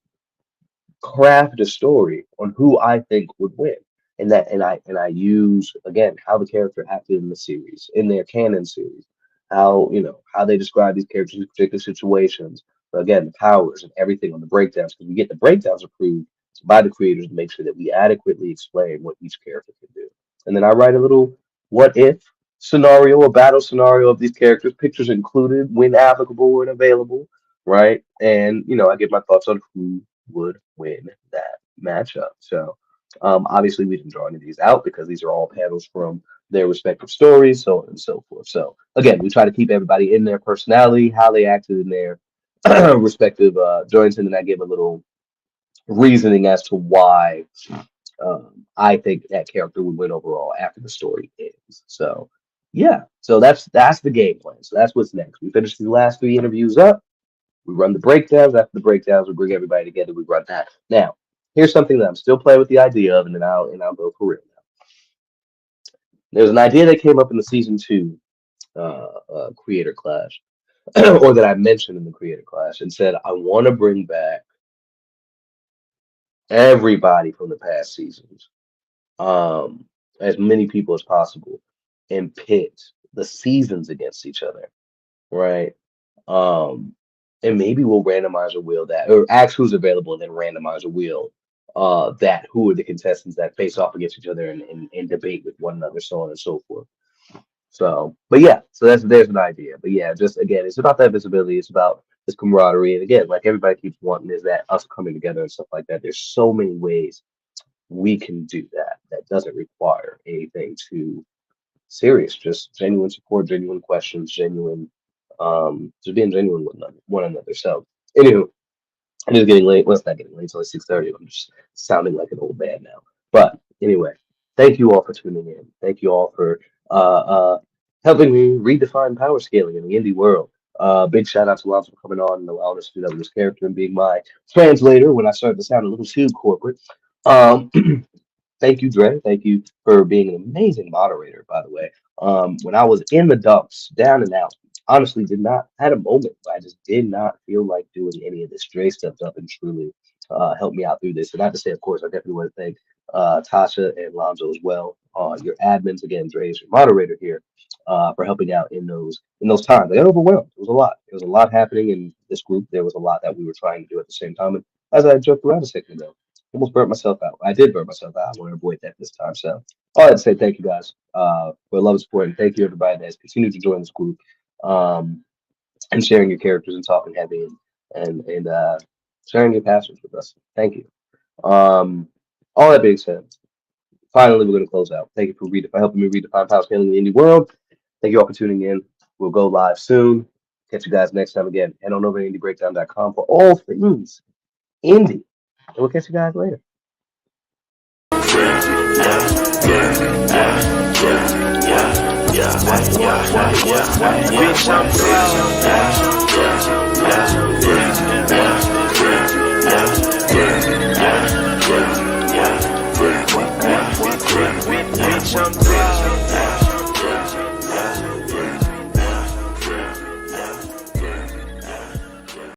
craft a story on who I think would win. And I use again how the character acted in the series, in their canon series, how how they describe these characters in particular situations. But again, the powers and everything on the breakdowns, because we get the breakdowns approved by the creators to make sure that we adequately explain what each character can do. And then I write a little what if scenario, a battle scenario of these characters, pictures included when applicable and available, right? And I get my thoughts on who would win that matchup. So obviously we didn't draw any of these out because these are all panels from their respective stories, so on and so forth. So again, we try to keep everybody in their personality, how they acted in their respective joints, and then I give a little reasoning as to why I think that character would win overall after the story ends. So yeah, so that's the game plan. So that's what's next. We finish the last 3 interviews up. We run the breakdowns. After the breakdowns, we bring everybody together. We run that. Now, here's something that I'm still playing with the idea of, and then I'll go for real now. There's an idea that came up in the season 2 creator class, or that I mentioned in the creator class, and said I want to bring back everybody from the past seasons, um, as many people as possible, and pit the seasons against each other, right? Um, and maybe we'll randomize a wheel that, or ask who's available, and then randomize a wheel that who are the contestants that face off against each other and debate with one another, so on and so forth. So, but yeah, so there's an idea. But yeah, just again, it's about that visibility. It's about this camaraderie, and again, like everybody keeps wanting, is that us coming together and stuff like that. There's so many ways we can do that that doesn't require anything too serious. Just genuine support, genuine questions, genuine, just being genuine with one another. So, anywho, it is getting late. Well, it's not getting late. It's only 6:30. I'm just sounding like an old man now. But anyway, thank you all for tuning in. Thank you all for helping me redefine power scaling in the indie world. Big shout out to Lance for coming on and allowing us to do that with this character and being my translator when I started to sound a little too corporate. Um, Thank you, Dre. Thank you for being an amazing moderator, by the way. When I was in the dumps, down and out, honestly, did not had a moment. I just did not feel like doing any of this. Dre stepped up and truly helped me out through this. And I have to say, of course, I definitely want to thank Tasha and Lonzo as well. Your admins again, Dre is your moderator here. for helping out in those times. I got overwhelmed. It was a lot. There was a lot happening in this group. There was a lot that we were trying to do at the same time. And as I joked around a second ago, almost burnt myself out. I did burn myself out. I want to avoid that this time. So all I had to say, thank you guys for love and support, and thank you everybody that's continued to join this group, and sharing your characters and talking heavy and sharing your passions with us. Thank you. All that being said, finally we're going to close out. Thank you for helping me redefine power scaling in the indie world. Thank you all for tuning in. We'll go live soon. Catch you guys next time again. Head on over to indiebreakdown.com for all things indie. And we'll catch you guys later. Bitch, I'm proud.